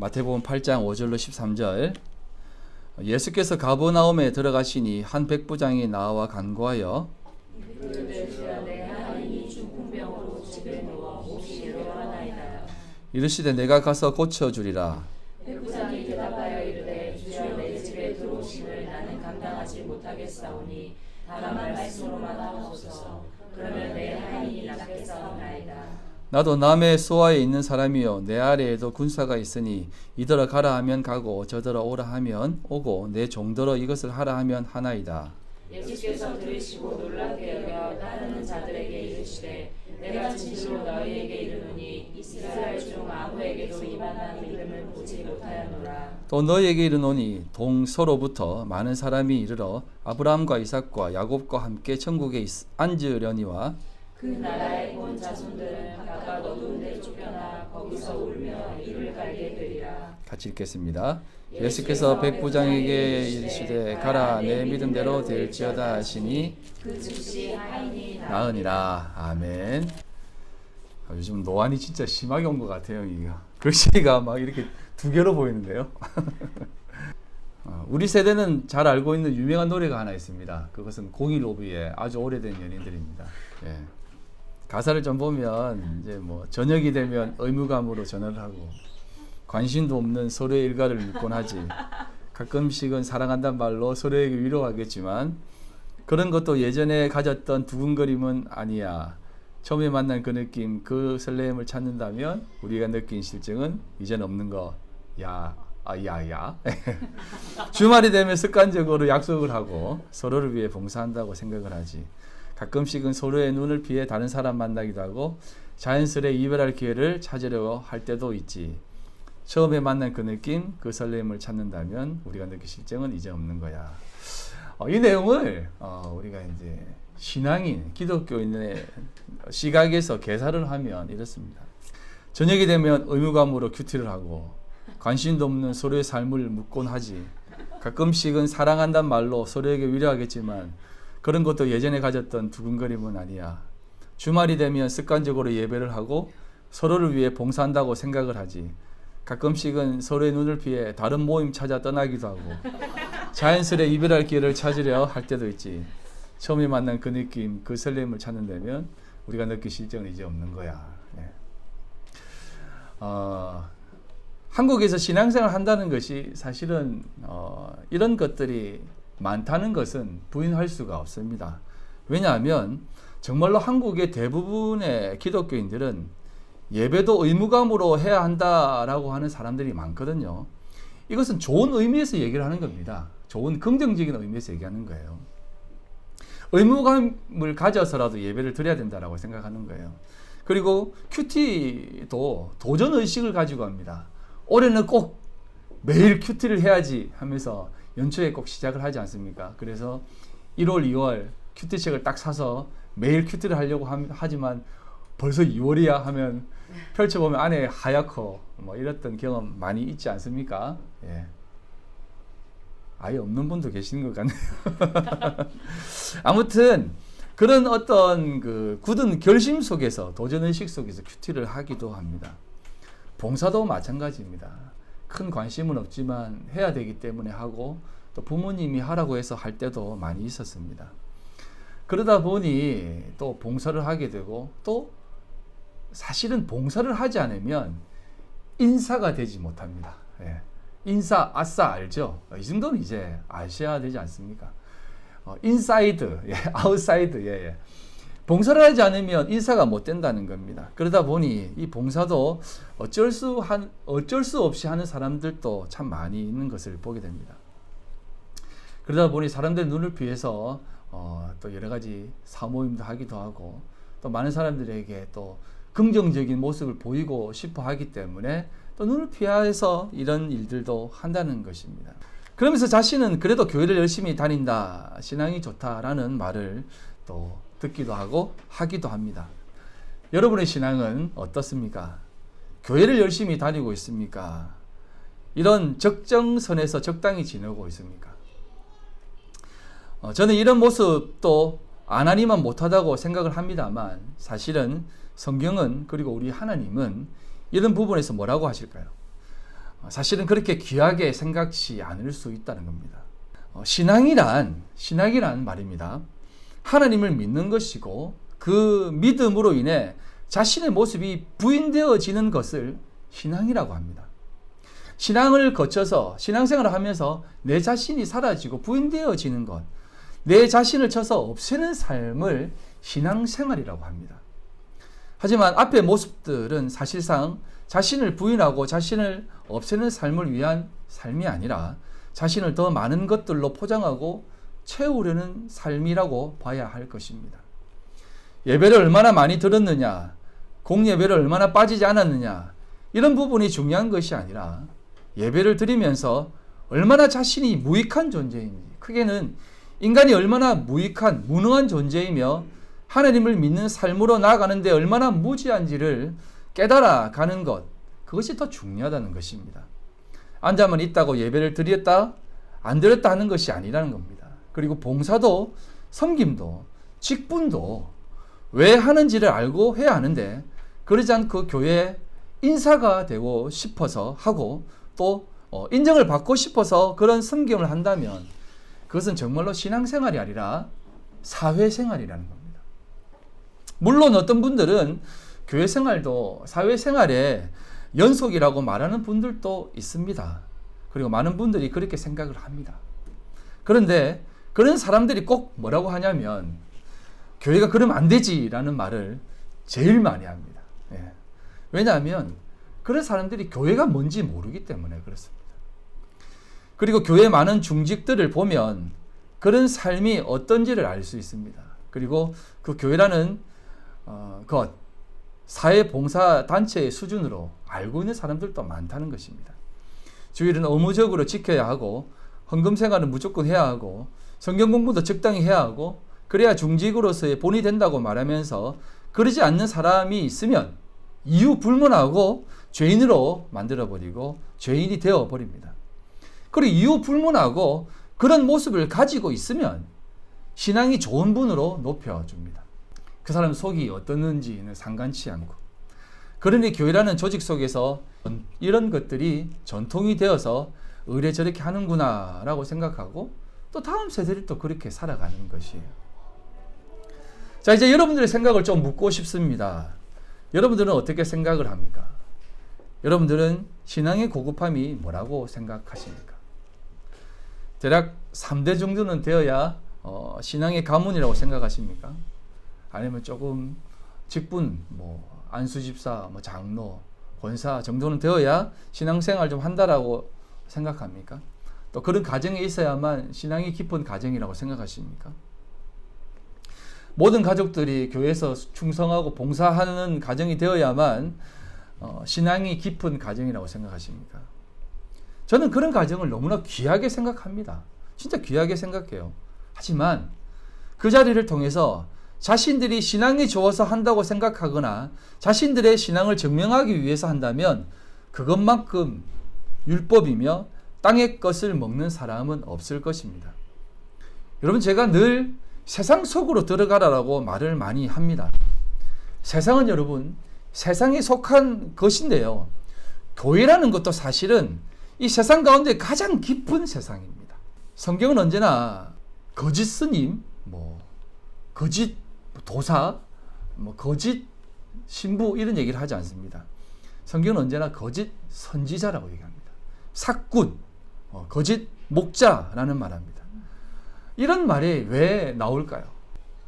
마태복음 8장 5절로 13절. 예수께서 가버나움에 들어가시니 한 백부장이 나와 간구하여 이르시되 내가 가서 고쳐주리라. 백부장이 대답하여 이르되 주여 내 집에 들어오심을 나는 감당하지 못하겠사오니 다만 말씀으로만 하옵소서. 그러면 내 하인이 낫겠사옵나이다. 나도 남의 수하에 있는 사람이요 내 아래에도 군사가 있으니 이더러 가라 하면 가고 저더러 오라 하면 오고 내 종더러 이것을 하라 하면 하나이다. 예수께서 들으시고 놀랍게 여겨 따르는 자들에게 이르시되 내가 진실로 너희에게 이르노니 이스라엘 중 아무에게도 이만한 믿음을 보지 못하였노라. 또 너희에게 이르노니 동서로부터 많은 사람이 이르러 아브라함과 이삭과 야곱과 함께 천국에 앉으려니와 그 나라의 본 자손들은 각각 어두운 데 쫓겨나 거기서 울며 이를 갈게 되리라. 같이 읽겠습니다. 예수께서 백부장에게 이르시되 가라 내 믿음대로 될지어다 하시니 그 즉시 하인이 나으니라. 아멘. 요즘 노안이 진짜 심하게 온 것 같아요. 이거 글씨가 막 이렇게 두 개로 보이는데요. 우리 세대는 잘 알고 있는 유명한 노래가 하나 있습니다. 그것은 015B의 아주 오래된 연인들입니다. 예. 가사를 좀 보면 이제 뭐 저녁이 되면 의무감으로 전화를 하고 관심도 없는 서로의 일가를 묻곤 하지. 가끔씩은 사랑한다는 말로 서로에게 위로하겠지만 그런 것도 예전에 가졌던 두근거림은 아니야. 처음에 만난 그 느낌, 그 설레임을 찾는다면 우리가 느낀 실증은 이젠 없는 거. 야. 주말이 되면 습관적으로 약속을 하고 서로를 위해 봉사한다고 생각을 하지. 가끔씩은 서로의 눈을 피해 다른 사람 만나기도 하고 자연스레 이별할 기회를 찾으려고 할 때도 있지. 처음에 만난 그 느낌, 그 설렘을 찾는다면 우리가 느낄 실정은 이제 없는 거야. 이 내용을 우리가 이제 신앙인, 기독교인의 시각에서 개사를 하면 이렇습니다. 저녁이 되면 의무감으로 큐티를 하고 관심도 없는 서로의 삶을 묻곤 하지. 가끔씩은 사랑한다는 말로 서로에게 위로하겠지만 그런 것도 예전에 가졌던 두근거림은 아니야. 주말이 되면 습관적으로 예배를 하고 서로를 위해 봉사한다고 생각을 하지. 가끔씩은 서로의 눈을 피해 다른 모임 찾아 떠나기도 하고 자연스레 이별할 기회를 찾으려 할 때도 있지. 처음에 만난 그 느낌, 그 설렘을 찾는다면 우리가 느낄 실정은 이제 없는 거야. 네. 한국에서 신앙생활을 한다는 것이 사실은 이런 것들이 많다는 것은 부인할 수가 없습니다. 왜냐하면 정말로 한국의 대부분의 기독교인들은 예배도 의무감으로 해야 한다라고 하는 사람들이 많거든요. 이것은 좋은 의미에서 얘기를 하는 겁니다. 좋은 긍정적인 의미에서 얘기하는 거예요. 의무감을 가져서라도 예배를 드려야 된다라고 생각하는 거예요. 그리고 큐티도 도전의식을 가지고 합니다. 올해는 꼭 매일 큐티를 해야지 하면서 연초에 꼭 시작을 하지 않습니까? 그래서 1월, 2월 큐티책을 딱 사서 매일 큐티를 하려고 하지만 벌써 2월이야 하면 펼쳐보면 안에 하얗고 뭐 이랬던 경험 많이 있지 않습니까? 예. 아예 없는 분도 계시는 것 같네요. 아무튼 그런 어떤 그 굳은 결심 속에서 도전의식 속에서 큐티를 하기도 합니다. 봉사도 마찬가지입니다. 큰 관심은 없지만 해야 되기 때문에 하고 또 부모님이 하라고 해서 할 때도 많이 있었습니다. 그러다 보니 또 봉사를 하게 되고 또 사실은 봉사를 하지 않으면 인사가 되지 못합니다. 예. 인사, 아싸 알죠? 이 정도는 이제 아셔야 되지 않습니까? 인사이드, 예. 아웃사이드, 예. 봉사를 하지 않으면 인사가 못 된다는 겁니다. 그러다 보니 이 봉사도 어쩔 수 없이 하는 사람들도 참 많이 있는 것을 보게 됩니다. 그러다 보니 사람들의 눈을 피해서 또 여러 가지 사모임도 하기도 하고 또 많은 사람들에게 또 긍정적인 모습을 보이고 싶어 하기 때문에 또 눈을 피해서 이런 일들도 한다는 것입니다. 그러면서 자신은 그래도 교회를 열심히 다닌다, 신앙이 좋다라는 말을 또 듣기도 하고 하기도 합니다. 여러분의 신앙은 어떻습니까? 교회를 열심히 다니고 있습니까? 이런 적정선에서 적당히 지내고 있습니까? 저는 이런 모습도 안 하니만 못하다고 생각을 합니다만 사실은 성경은 그리고 우리 하나님은 이런 부분에서 뭐라고 하실까요? 사실은 그렇게 귀하게 생각지 않을 수 있다는 겁니다. 신앙이란 말입니다. 하나님을 믿는 것이고 그 믿음으로 인해 자신의 모습이 부인되어지는 것을 신앙이라고 합니다. 신앙을 거쳐서 신앙생활을 하면서 내 자신이 사라지고 부인되어지는 것, 내 자신을 쳐서 없애는 삶을 신앙생활이라고 합니다. 하지만 앞의 모습들은 사실상 자신을 부인하고 자신을 없애는 삶을 위한 삶이 아니라 자신을 더 많은 것들로 포장하고 채우려는 삶이라고 봐야 할 것입니다. 예배를 얼마나 많이 들었느냐, 공예배를 얼마나 빠지지 않았느냐, 이런 부분이 중요한 것이 아니라 예배를 드리면서 얼마나 자신이 무익한 존재인지, 크게는 인간이 얼마나 무익한, 무능한 존재이며 하나님을 믿는 삶으로 나아가는데 얼마나 무지한지를 깨달아가는 것, 그것이 더 중요하다는 것입니다. 앉아만 있다고 예배를 드렸다, 안 드렸다 하는 것이 아니라는 겁니다. 그리고 봉사도, 섬김도, 직분도 왜 하는지를 알고 해야 하는데, 그러지 않고 교회 인사가 되고 싶어서 하고 또 인정을 받고 싶어서 그런 섬김을 한다면 그것은 정말로 신앙생활이 아니라 사회생활이라는 겁니다. 물론 어떤 분들은 교회 생활도 사회생활의 연속이라고 말하는 분들도 있습니다. 그리고 많은 분들이 그렇게 생각을 합니다. 그런데 그런 사람들이 꼭 뭐라고 하냐면 교회가 그러면 안 되지라는 말을 제일 많이 합니다. 예. 왜냐하면 그런 사람들이 교회가 뭔지 모르기 때문에 그렇습니다. 그리고 교회 많은 중직들을 보면 그런 삶이 어떤지를 알 수 있습니다. 그리고 그 교회라는 것, 사회봉사단체의 수준으로 알고 있는 사람들도 많다는 것입니다. 주일은 의무적으로 지켜야 하고 헌금생활은 무조건 해야 하고 성경 공부도 적당히 해야 하고 그래야 중직으로서의 본이 된다고 말하면서 그러지 않는 사람이 있으면 이유 불문하고 죄인으로 만들어버리고 죄인이 되어버립니다. 그리고 이유 불문하고 그런 모습을 가지고 있으면 신앙이 좋은 분으로 높여줍니다. 그 사람 속이 어떻는지는 상관치 않고. 그러니 교회라는 조직 속에서 이런 것들이 전통이 되어서 의례 저렇게 하는구나 라고 생각하고 또 다음 세대를 또 그렇게 살아가는 것이에요. 자, 이제 여러분들의 생각을 좀 묻고 싶습니다. 여러분들은 어떻게 생각을 합니까? 여러분들은 신앙의 고급함이 뭐라고 생각하십니까? 대략 3대 정도는 되어야 신앙의 가문이라고 생각하십니까? 아니면 조금 직분, 안수집사, 장로, 권사 정도는 되어야 신앙생활 좀 한다라고 생각합니까? 또 그런 가정이 있어야만 신앙이 깊은 가정이라고 생각하십니까? 모든 가족들이 교회에서 충성하고 봉사하는 가정이 되어야만 신앙이 깊은 가정이라고 생각하십니까? 저는 그런 가정을 너무나 귀하게 생각합니다. 진짜 귀하게 생각해요. 하지만 그 자리를 통해서 자신들이 신앙이 좋아서 한다고 생각하거나 자신들의 신앙을 증명하기 위해서 한다면 그것만큼 율법이며 땅의 것을 먹는 사람은 없을 것입니다. 여러분, 제가 늘 세상 속으로 들어가라라고 말을 많이 합니다. 세상은 여러분, 세상에 속한 것인데요. 교회라는 것도 사실은 이 세상 가운데 가장 깊은 세상입니다. 성경은 언제나 거짓 스님, 거짓 도사, 거짓 신부 이런 얘기를 하지 않습니다. 성경은 언제나 거짓 선지자라고 얘기합니다. 사꾼, 거짓 목자라는 말합니다. 이런 말이 왜 나올까요?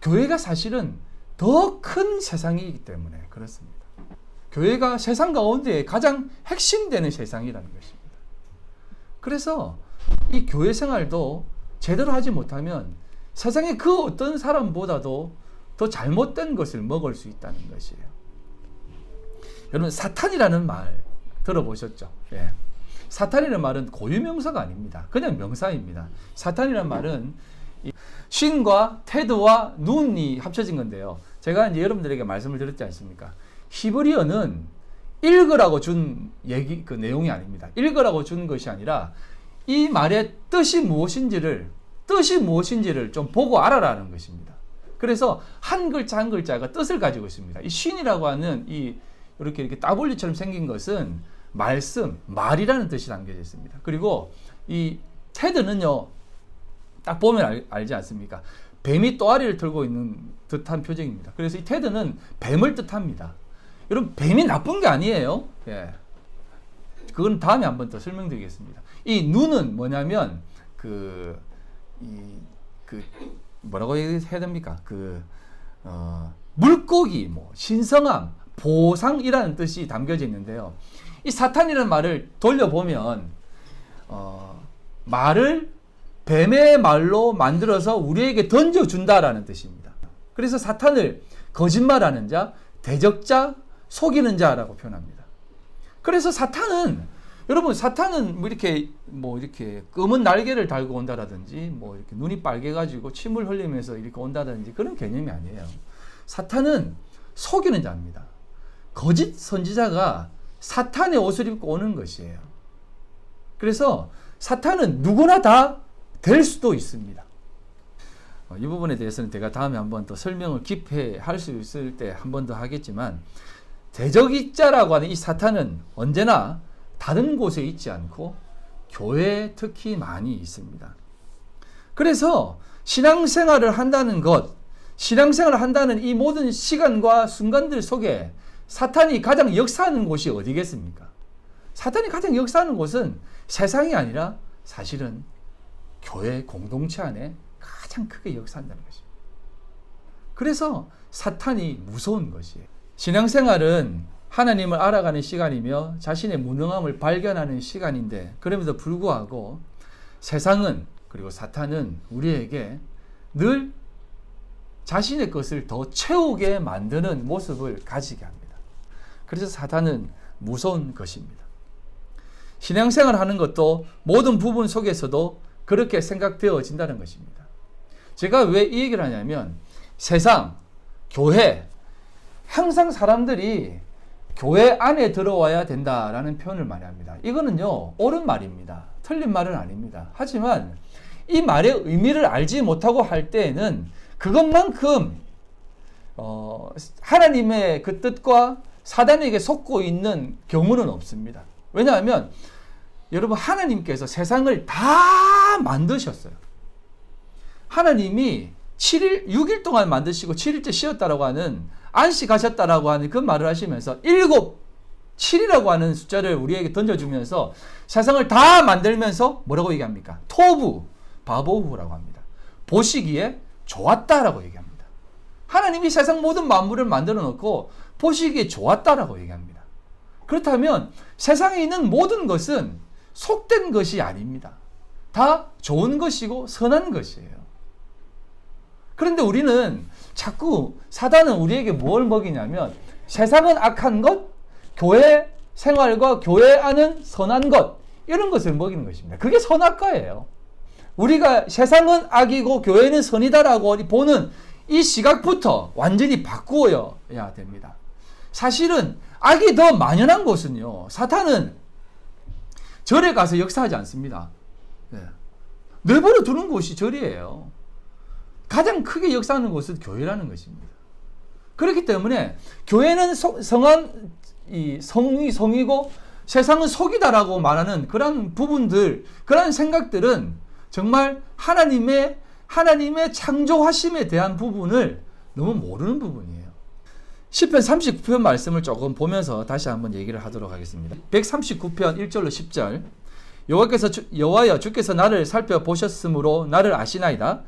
교회가 사실은 더 큰 세상이기 때문에 그렇습니다. 교회가 세상 가운데 가장 핵심되는 세상이라는 것입니다. 그래서 이 교회 생활도 제대로 하지 못하면 세상의 그 어떤 사람보다도 더 잘못된 것을 먹을 수 있다는 것이에요. 여러분, 사탄이라는 말 들어보셨죠? 예. 사탄이라는 말은 고유명사가 아닙니다. 그냥 명사입니다. 사탄이라는 말은 신과 테드와 눈이 합쳐진 건데요. 제가 이제 여러분들에게 말씀을 드렸지 않습니까? 히브리어는 읽으라고 준 얘기, 그 내용이 아닙니다. 읽으라고 준 것이 아니라 이 말의 뜻이 무엇인지를 좀 보고 알아라는 것입니다. 그래서 한 글자 한 글자가 뜻을 가지고 있습니다. 이 신이라고 하는 이렇게 W처럼 생긴 것은 말씀, 말이라는 뜻이 담겨져 있습니다. 그리고 이 테드는요, 딱 보면 알지 않습니까? 뱀이 또아리를 들고 있는 듯한 표정입니다. 그래서 이 테드는 뱀을 뜻합니다. 여러분, 뱀이 나쁜 게 아니에요. 예. 그건 다음에 한번 더 설명드리겠습니다. 이 눈은 뭐냐면 뭐라고 해야 됩니까? 물고기, 신성함, 보상이라는 뜻이 담겨져 있는데요. 이 사탄이라는 말을 돌려보면 말을 뱀의 말로 만들어서 우리에게 던져준다라는 뜻입니다. 그래서 사탄을 거짓말하는 자, 대적자, 속이는 자라고 표현합니다. 그래서 여러분, 사탄은 이렇게 검은 날개를 달고 온다라든지, 이렇게 눈이 빨개가지고 침을 흘리면서 이렇게 온다든지 그런 개념이 아니에요. 사탄은 속이는 자입니다. 거짓 선지자가 사탄의 옷을 입고 오는 것이에요. 그래서 사탄은 누구나 다 될 수도 있습니다. 이 부분에 대해서는 제가 다음에 한번 더 설명을 깊이 할 수 있을 때 한 번 더 하겠지만, 대적자라고 하는 이 사탄은 언제나 다른 곳에 있지 않고 교회에 특히 많이 있습니다. 그래서 신앙생활을 한다는 이 모든 시간과 순간들 속에 사탄이 가장 역사하는 곳이 어디겠습니까? 사탄이 가장 역사하는 곳은 세상이 아니라 사실은 교회 공동체 안에 가장 크게 역사한다는 것입니다. 그래서 사탄이 무서운 것이에요. 신앙생활은 하나님을 알아가는 시간이며 자신의 무능함을 발견하는 시간인데, 그럼에도 불구하고 세상은, 그리고 사탄은 우리에게 늘 자신의 것을 더 채우게 만드는 모습을 가지게 합니다. 그래서 사탄은 무서운 것입니다. 신앙생활 하는 것도 모든 부분 속에서도 그렇게 생각되어진다는 것입니다. 제가 왜 이 얘기를 하냐면, 세상, 교회, 항상 사람들이 교회 안에 들어와야 된다라는 표현을 많이 합니다. 이거는요, 옳은 말입니다. 틀린 말은 아닙니다. 하지만 이 말의 의미를 알지 못하고 할 때에는 그것만큼 하나님의 그 뜻과 사단에게 속고 있는 경우는 없습니다. 왜냐하면 여러분, 하나님께서 세상을 다 만드셨어요. 하나님이 6일 동안 만드시고 7일째 쉬었다라고 하는, 안식하셨다라고 하는 그 말을 하시면서 7이라고 하는 숫자를 우리에게 던져주면서 세상을 다 만들면서 뭐라고 얘기합니까? 토부, 바보후라고 합니다. 보시기에 좋았다라고 얘기합니다. 하나님이 세상 모든 만물을 만들어 놓고 보시기에 좋았다라고 얘기합니다. 그렇다면 세상에 있는 모든 것은 속된 것이 아닙니다. 다 좋은 것이고 선한 것이에요. 그런데 우리는 자꾸, 사단은 우리에게 뭘 먹이냐면, 세상은 악한 것, 교회 생활과 교회 안은 선한 것, 이런 것을 먹이는 것입니다. 그게 선악과예요. 우리가 세상은 악이고 교회는 선이다라고 보는 이 시각부터 완전히 바꾸어야 됩니다. 사실은 악이 더 만연한 곳은요, 사탄은 절에 가서 역사하지 않습니다. 내버려 두는 곳이 절이에요. 가장 크게 역사하는 곳은 교회라는 것입니다. 그렇기 때문에 교회는 성이고 세상은 속이다라고 말하는 그런 부분들, 그런 생각들은 정말 하나님의 창조하심에 대한 부분을 너무 모르는 부분이에요. 시편 39편 말씀을 조금 보면서 다시 한번 얘기를 하도록 하겠습니다. 139편 1절로 10절. 여호와여, 주께서 나를 살펴보셨으므로 나를 아시나이다.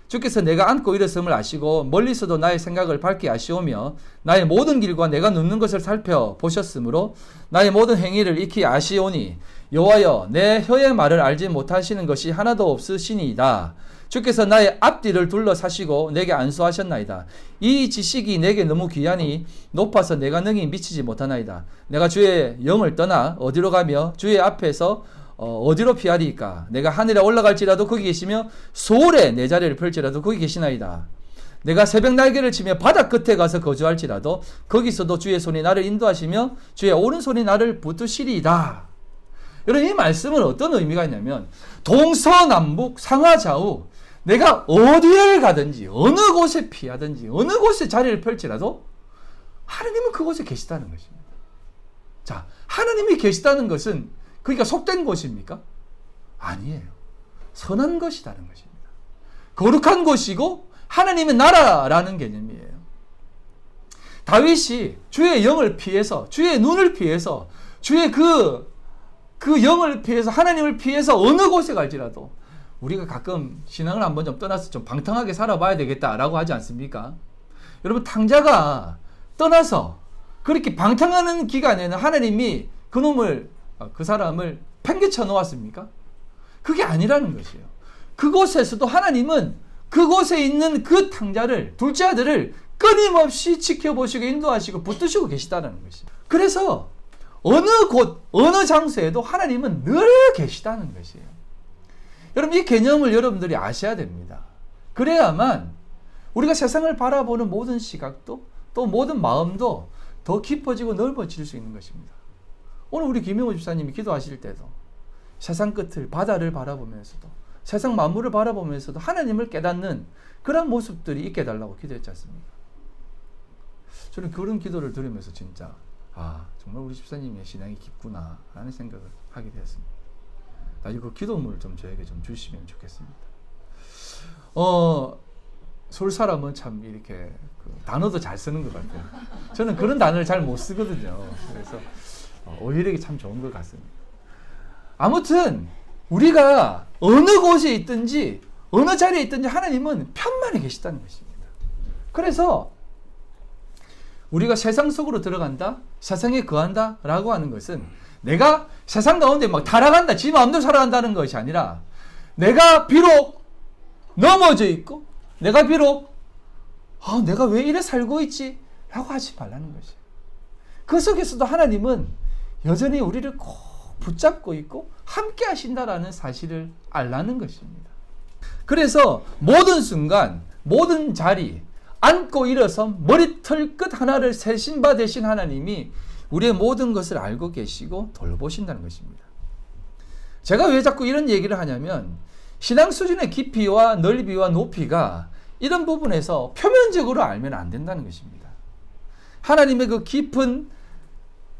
주께서 내가 앉고 일었음을 아시고 멀리서도 나의 생각을 밝게 아시오며 나의 모든 길과 내가 눕는 것을 살펴보셨으므로 나의 모든 행위를 익히 아시오니, 여호와여, 내 혀의 말을 알지 못하시는 것이 하나도 없으시니이다. 주께서 나의 앞뒤를 둘러사시고 내게 안수하셨나이다. 이 지식이 내게 너무 귀하니 높아서 내가 능히 미치지 못하나이다. 내가 주의 영을 떠나 어디로 가며 주의 앞에서 어디로 피하리까? 내가 하늘에 올라갈지라도 거기 계시며 소홀에 내 자리를 펼지라도 거기 계시나이다. 내가 새벽 날개를 치며 바다 끝에 가서 거주할지라도 거기서도 주의 손이 나를 인도하시며 주의 오른손이 나를 붙드시리이다. 여러분, 이 말씀은 어떤 의미가 있냐면, 동서남북 상하좌우 내가 어디를 가든지 어느 곳에 피하든지 어느 곳에 자리를 펼지라도 하나님은 그곳에 계시다는 것입니다. 자, 하나님이 계시다는 것은 그러니까 속된 것입니까? 아니에요. 선한 것이라는 것입니다. 거룩한 것이고 하나님의 나라라는 개념이에요. 다윗이 주의 영을 피해서, 주의 눈을 피해서, 주의 그 영을 피해서, 하나님을 피해서 어느 곳에 갈지라도 우리가 가끔 신앙을 한번 좀 떠나서 좀 방탕하게 살아봐야 되겠다라고 하지 않습니까? 여러분, 탕자가 떠나서 그렇게 방탕하는 기간에는 하나님이 그 사람을 팽개쳐 놓았습니까? 그게 아니라는 것이에요. 그곳에서도 하나님은 그곳에 있는 그 탕자를, 둘째 아들을 끊임없이 지켜보시고 인도하시고 붙드시고 계시다는 것이에요. 그래서 어느 곳, 어느 장소에도 하나님은 늘 계시다는 것이에요. 여러분, 이 개념을 여러분들이 아셔야 됩니다. 그래야만 우리가 세상을 바라보는 모든 시각도, 또 모든 마음도 더 깊어지고 넓어질 수 있는 것입니다. 오늘 우리 김영호 집사님이 기도하실 때도 세상 끝을, 바다를 바라보면서도, 세상 만물을 바라보면서도 하나님을 깨닫는 그런 모습들이 있게 해달라고 기도했지 않습니까? 저는 그런 기도를 들으면서 진짜 정말 우리 집사님의 신앙이 깊구나 라는 생각을 하게 되었습니다. 나중에 그 기도문을 좀 저에게 좀 주시면 좋겠습니다. 서울 사람은 참 이렇게 단어도 잘 쓰는 것 같아요. 저는 그런 단어를 잘 못 쓰거든요. 그래서 오히려 이게 참 좋은 것 같습니다. 아무튼 우리가 어느 곳에 있든지 어느 자리에 있든지 하나님은 편만히 계시다는 것입니다. 그래서 우리가 세상 속으로 들어간다, 세상에 거한다 라고 하는 것은 내가 세상 가운데 막 타락한다, 지 마음대로 살아간다는 것이 아니라 내가 비록 넘어져 있고 내가 비록 내가 왜 이래 살고 있지? 라고 하지 말라는 것이에요. 그 속에서도 하나님은 여전히 우리를 꼭 붙잡고 있고 함께 하신다라는 사실을 알라는 것입니다. 그래서 모든 순간, 모든 자리, 앉고 일어서 머리털 끝 하나를 세신 바 되신 하나님이 우리의 모든 것을 알고 계시고 돌보신다는 것입니다. 제가 왜 자꾸 이런 얘기를 하냐면 신앙 수준의 깊이와 넓이와 높이가 이런 부분에서 표면적으로 알면 안 된다는 것입니다. 하나님의 그 깊은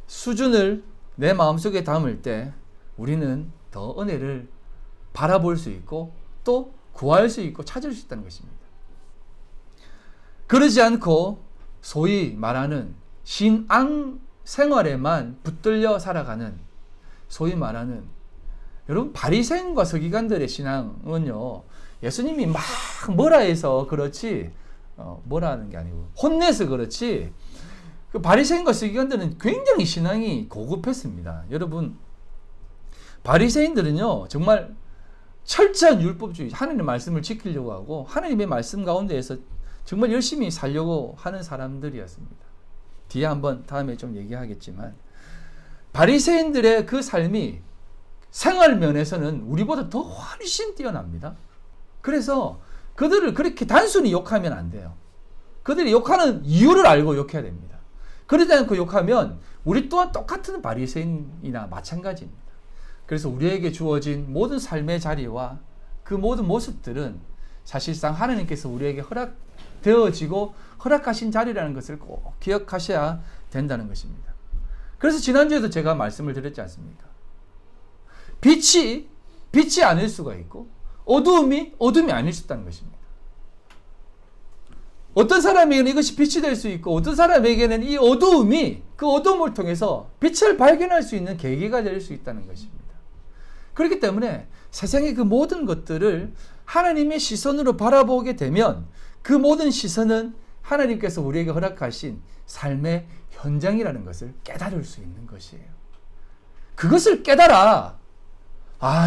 수준을 내 마음속에 담을 때 우리는 더 은혜를 바라볼 수 있고 또 구할 수 있고 찾을 수 있다는 것입니다. 그러지 않고 소위 말하는 신앙 생활에만 붙들려 살아가는, 소위 말하는, 여러분, 바리새인과 서기관들의 신앙은요, 예수님이 막 뭐라 해서 그렇지, 뭐라 하는 게 아니고 혼내서 그렇지, 그 바리새인과 서기관들은 굉장히 신앙이 고급했습니다. 여러분, 바리새인들은요 정말 철저한 율법주의, 하나님의 말씀을 지키려고 하고 하나님의 말씀 가운데에서 정말 열심히 살려고 하는 사람들이었습니다. 뒤에 한번 다음에 좀 얘기하겠지만 바리새인들의 그 삶이 생활 면에서는 우리보다 더 훨씬 뛰어납니다. 그래서 그들을 그렇게 단순히 욕하면 안 돼요. 그들이 욕하는 이유를 알고 욕해야 됩니다. 그러지 않고 욕하면 우리 또한 똑같은 바리새인이나 마찬가지입니다. 그래서 우리에게 주어진 모든 삶의 자리와 그 모든 모습들은 사실상 하나님께서 우리에게 허락되어지고 허락하신 자리라는 것을 꼭 기억하셔야 된다는 것입니다. 그래서 지난주에도 제가 말씀을 드렸지 않습니까? 빛이 아닐 수가 있고 어두움이 아닐 수 있다는 것입니다. 어떤 사람에게는 이것이 빛이 될 수 있고 어떤 사람에게는 이 어두움이 그 어두움을 통해서 빛을 발견할 수 있는 계기가 될 수 있다는 것입니다. 그렇기 때문에 세상의 그 모든 것들을 하나님의 시선으로 바라보게 되면 그 모든 시선은 하나님께서 우리에게 허락하신 삶의 현장이라는 것을 깨달을 수 있는 것이에요. 그것을 깨달아.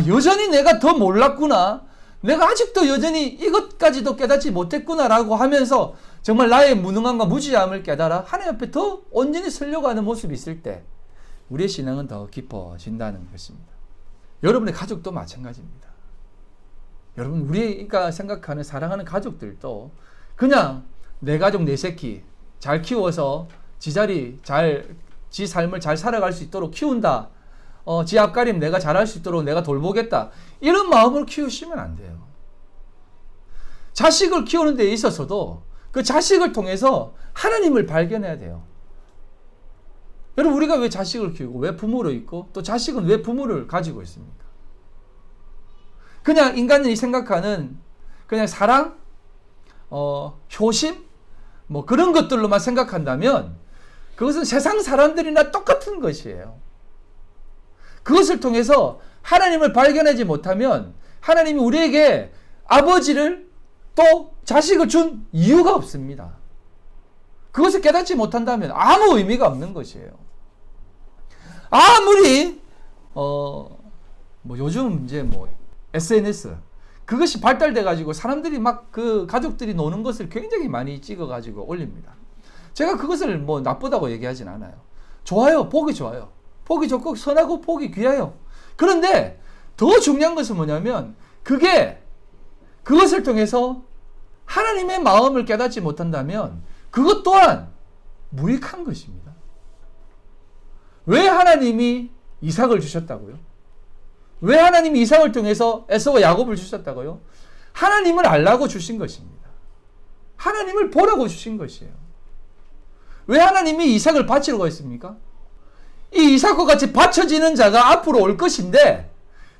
여전히 내가 더 몰랐구나. 내가 아직도 여전히 이것까지도 깨닫지 못했구나라고 하면서 정말 나의 무능함과 무지함을 깨달아 하나님 앞에 더 온전히 서려고 하는 모습이 있을 때 우리의 신앙은 더 깊어진다는 것입니다. 여러분의 가족도 마찬가지입니다. 여러분, 우리가 생각하는 사랑하는 가족들도 그냥 내 가족 내 새끼 잘 키워서 지 삶을 잘 살아갈 수 있도록 키운다. 지 앞가림 내가 잘할 수 있도록 내가 돌보겠다. 이런 마음으로 키우시면 안 돼요. 자식을 키우는 데 있어서도 그 자식을 통해서 하나님을 발견해야 돼요. 여러분 우리가 왜 자식을 키우고 왜 부모를 있고 또 자식은 왜 부모를 가지고 있습니까? 그냥 인간이 생각하는 그냥 사랑, 효심, 뭐 그런 것들로만 생각한다면 그것은 세상 사람들이나 똑같은 것이에요. 그것을 통해서 하나님을 발견하지 못하면 하나님이 우리에게 아버지를 또 자식을 준 이유가 없습니다. 그것을 깨닫지 못한다면 아무 의미가 없는 것이에요. 아무리 뭐 요즘 이제 뭐 SNS 그것이 발달돼 가지고 사람들이 막 그 가족들이 노는 것을 굉장히 많이 찍어 가지고 올립니다. 제가 그것을 뭐 나쁘다고 얘기하진 않아요. 좋아요. 보기 좋아요. 보기 좋고 선하고 보기 귀해요. 그런데 더 중요한 것은 뭐냐면 그것을 통해서 하나님의 마음을 깨닫지 못한다면 그것 또한 무익한 것입니다. 왜 하나님이 이삭을 주셨다고요? 왜 하나님이 이삭을 통해서 에서와 야곱을 주셨다고요? 하나님을 알라고 주신 것입니다. 하나님을 보라고 주신 것이에요. 왜 하나님이 이삭을 바치라고 했습니까? 이 이삭과 같이 바쳐지는 자가 앞으로 올 것인데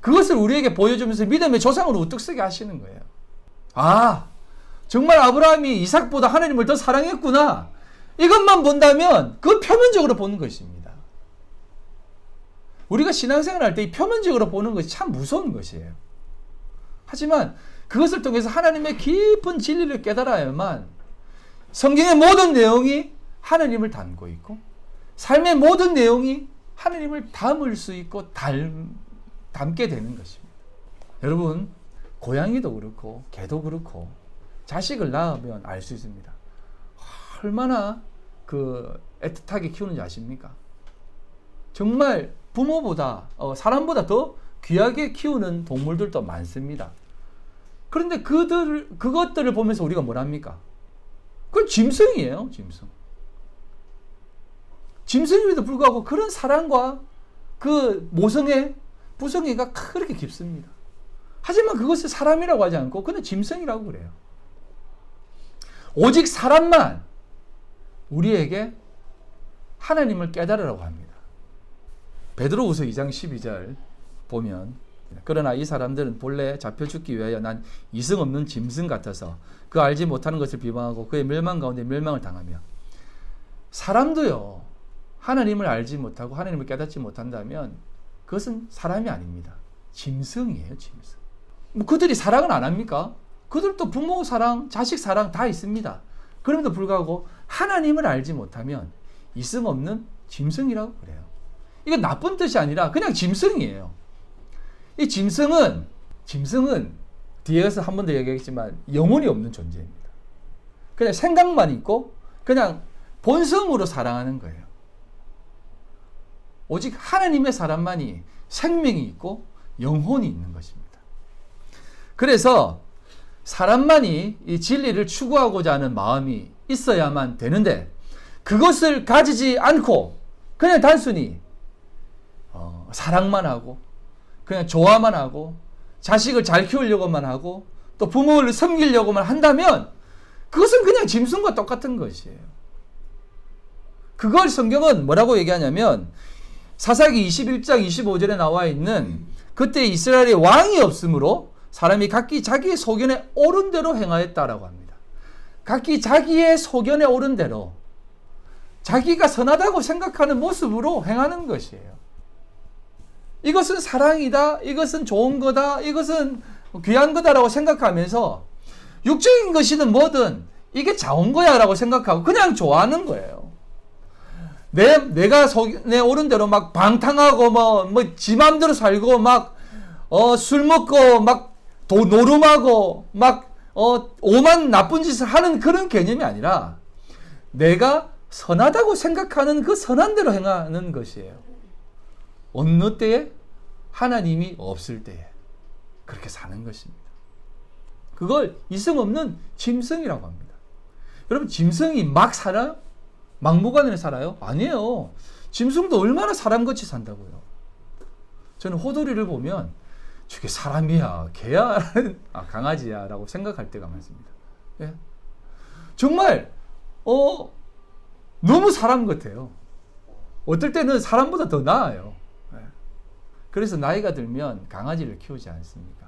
그것을 우리에게 보여주면서 믿음의 조상으로 우뚝 서게 하시는 거예요. 아, 정말 아브라함이 이삭보다 하나님을 더 사랑했구나. 이것만 본다면 그 표면적으로 보는 것입니다. 우리가 신앙생활 할 때 이 표면적으로 보는 것이 참 무서운 것이에요. 하지만 그것을 통해서 하나님의 깊은 진리를 깨달아야만 성경의 모든 내용이 하나님을 담고 있고 삶의 모든 내용이 하나님을 담을 수 있고 담게 되는 것입니다. 여러분, 고양이도 그렇고 개도 그렇고 자식을 낳으면 알 수 있습니다. 얼마나 애틋하게 키우는지 아십니까? 정말 부모보다 사람보다 더 귀하게 키우는 동물들도 많습니다. 그런데 그것들을 보면서 우리가 뭘 합니까? 그건 짐승이에요. 짐승임에도 불구하고 그런 사랑과 그 모성애, 부성애가 그렇게 깊습니다. 하지만 그것을 사람이라고 하지 않고 그냥 짐승이라고 그래요. 오직 사람만 우리에게 하나님을 깨달으라고 합니다. 베드로후서 2장 12절 보면 그러나 이 사람들은 본래 잡혀 죽기 위하여 난 이성 없는 짐승 같아서 그 알지 못하는 것을 비방하고 그의 멸망 가운데 멸망을 당하며 사람도요 하나님을 알지 못하고 하나님을 깨닫지 못한다면 그것은 사람이 아닙니다. 짐승이에요. 짐승. 뭐 그들이 사랑은 안 합니까? 그들도 부모 사랑, 자식 사랑 다 있습니다. 그럼에도 불구하고 하나님을 알지 못하면 이성 없는 짐승이라고 그래요. 이건 나쁜 뜻이 아니라 그냥 짐승이에요. 이 짐승은 뒤에서 한 번 더 얘기했지만 영혼이 없는 존재입니다. 그냥 생각만 있고 그냥 본성으로 사랑하는 거예요. 오직 하나님의 사람만이 생명이 있고 영혼이 있는 것입니다. 그래서 사람만이 이 진리를 추구하고자 하는 마음이 있어야만 되는데 그것을 가지지 않고 그냥 단순히 사랑만 하고 그냥 좋아만 하고 자식을 잘 키우려고만 하고 또 부모를 섬기려고만 한다면 그것은 그냥 짐승과 똑같은 것이에요. 그걸 성경은 뭐라고 얘기하냐면 사사기 21장 25절에 나와 있는 그때 이스라엘에 왕이 없으므로 사람이 각기 자기의 소견에 옳은 대로 행하였다라고 합니다. 각기 자기의 소견에 옳은 대로 자기가 선하다고 생각하는 모습으로 행하는 것이에요. 이것은 사랑이다, 이것은 좋은 거다, 이것은 귀한 거다라고 생각하면서 육적인 것이든 뭐든 이게 좋은 거야 라고 생각하고 그냥 좋아하는 거예요. 내가 내 옳은 대로 막 방탕하고 지 맘대로 살고 막 술 먹고 막 노름하고 막 오만 나쁜 짓을 하는 그런 개념이 아니라 내가 선하다고 생각하는 그 선한 대로 행하는 것이에요. 어느 때에? 하나님이 없을 때에 그렇게 사는 것입니다. 그걸 이성 없는 짐승이라고 합니다. 여러분, 짐승이 막 살아요? 막무가내로 살아요? 아니에요. 짐승도 얼마나 사람같이 산다고요. 저는 호돌이를 보면 저게 사람이야, 개야, 강아지야 라고 생각할 때가 많습니다. 예? 정말 너무 사람 같아요. 어떨 때는 사람보다 더 나아요. 그래서 나이가 들면 강아지를 키우지 않습니까?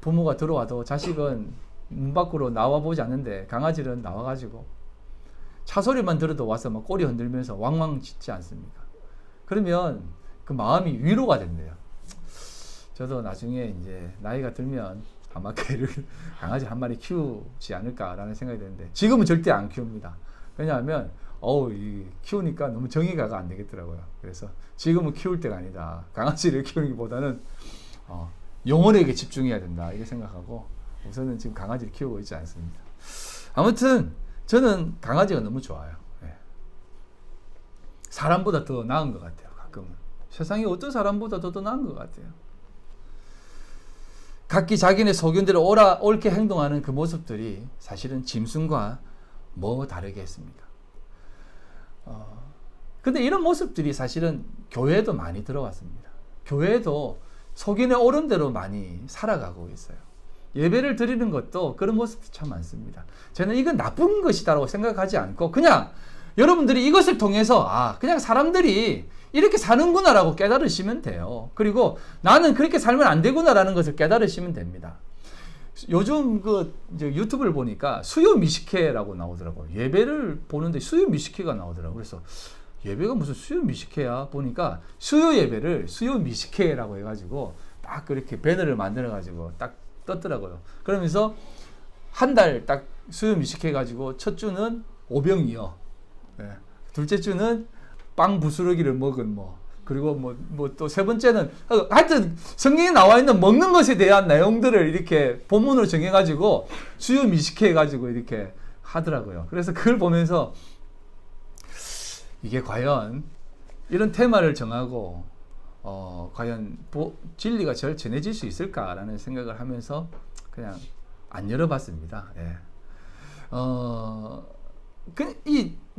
부모가 들어와도 자식은 문 밖으로 나와보지 않는데 강아지는 나와가지고 차 소리만 들어도 와서 막 꼬리 흔들면서 왕왕 짖지 않습니까? 그러면 그 마음이 위로가 된대요. 저도 나중에 이제 나이가 들면 아마 개를 강아지 한 마리 키우지 않을까라는 생각이 드는데 지금은 절대 안 키웁니다. 왜냐하면 키우니까 너무 정의가가 안 되겠더라고요. 그래서 지금은 키울 때가 아니다. 강아지를 키우기보다는 영혼에게 집중해야 된다. 이렇게 생각하고 우선은 지금 강아지를 키우고 있지 않습니다. 아무튼 저는 강아지가 너무 좋아요. 예. 사람보다 더 나은 것 같아요. 가끔은. 세상에 어떤 사람보다 더 나은 것 같아요. 각기 자기네 소견대로 옳게 행동하는 그 모습들이 사실은 짐승과 뭐 다르겠습니까? 근데 이런 모습들이 사실은 교회에도 많이 들어왔습니다. 교회에도 소견에 옳은 대로 많이 살아가고 있어요. 예배를 드리는 것도 그런 모습이 참 많습니다. 저는 이건 나쁜 것이다라고 생각하지 않고 그냥 여러분들이 이것을 통해서 그냥 사람들이 이렇게 사는구나라고 깨달으시면 돼요. 그리고 나는 그렇게 살면 안 되구나라는 것을 깨달으시면 됩니다. 요즘 이제 유튜브를 보니까 수요 미식회라고 나오더라고요. 예배를 보는데 수요 미식회가 나오더라고요. 그래서 예배가 무슨 수요 미식회야? 보니까 수요 예배를 수요 미식회라고 해가지고 딱 그렇게 배너를 만들어가지고 딱 떴더라고요. 그러면서 한 달 딱 수요 미식해가지고 첫 주는 오병이어, 둘째 주는 빵 부스러기를 먹은 그리고 또 세 번째는 하여튼 성경에 나와 있는 먹는 것에 대한 내용들을 이렇게 본문으로 정해가지고 수요 미식해가지고 이렇게 하더라고요. 그래서 그걸 보면서 이게 과연 이런 테마를 정하고 과연 진리가 잘 전해질 수 있을까라는 생각을 하면서 그냥 안 열어봤습니다. 예.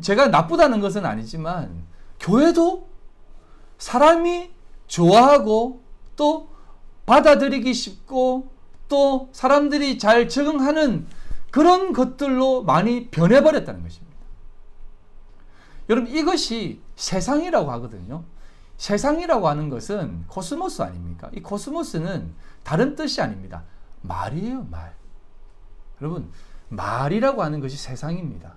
제가 나쁘다는 것은 아니지만 교회도 사람이 좋아하고 또 받아들이기 쉽고 또 사람들이 잘 적응하는 그런 것들로 많이 변해버렸다는 것입니다. 여러분 이것이 세상이라고 하거든요. 세상이라고 하는 것은 코스모스 아닙니까? 이 코스모스는 다른 뜻이 아닙니다. 말이에요, 말. 여러분, 말이라고 하는 것이 세상입니다.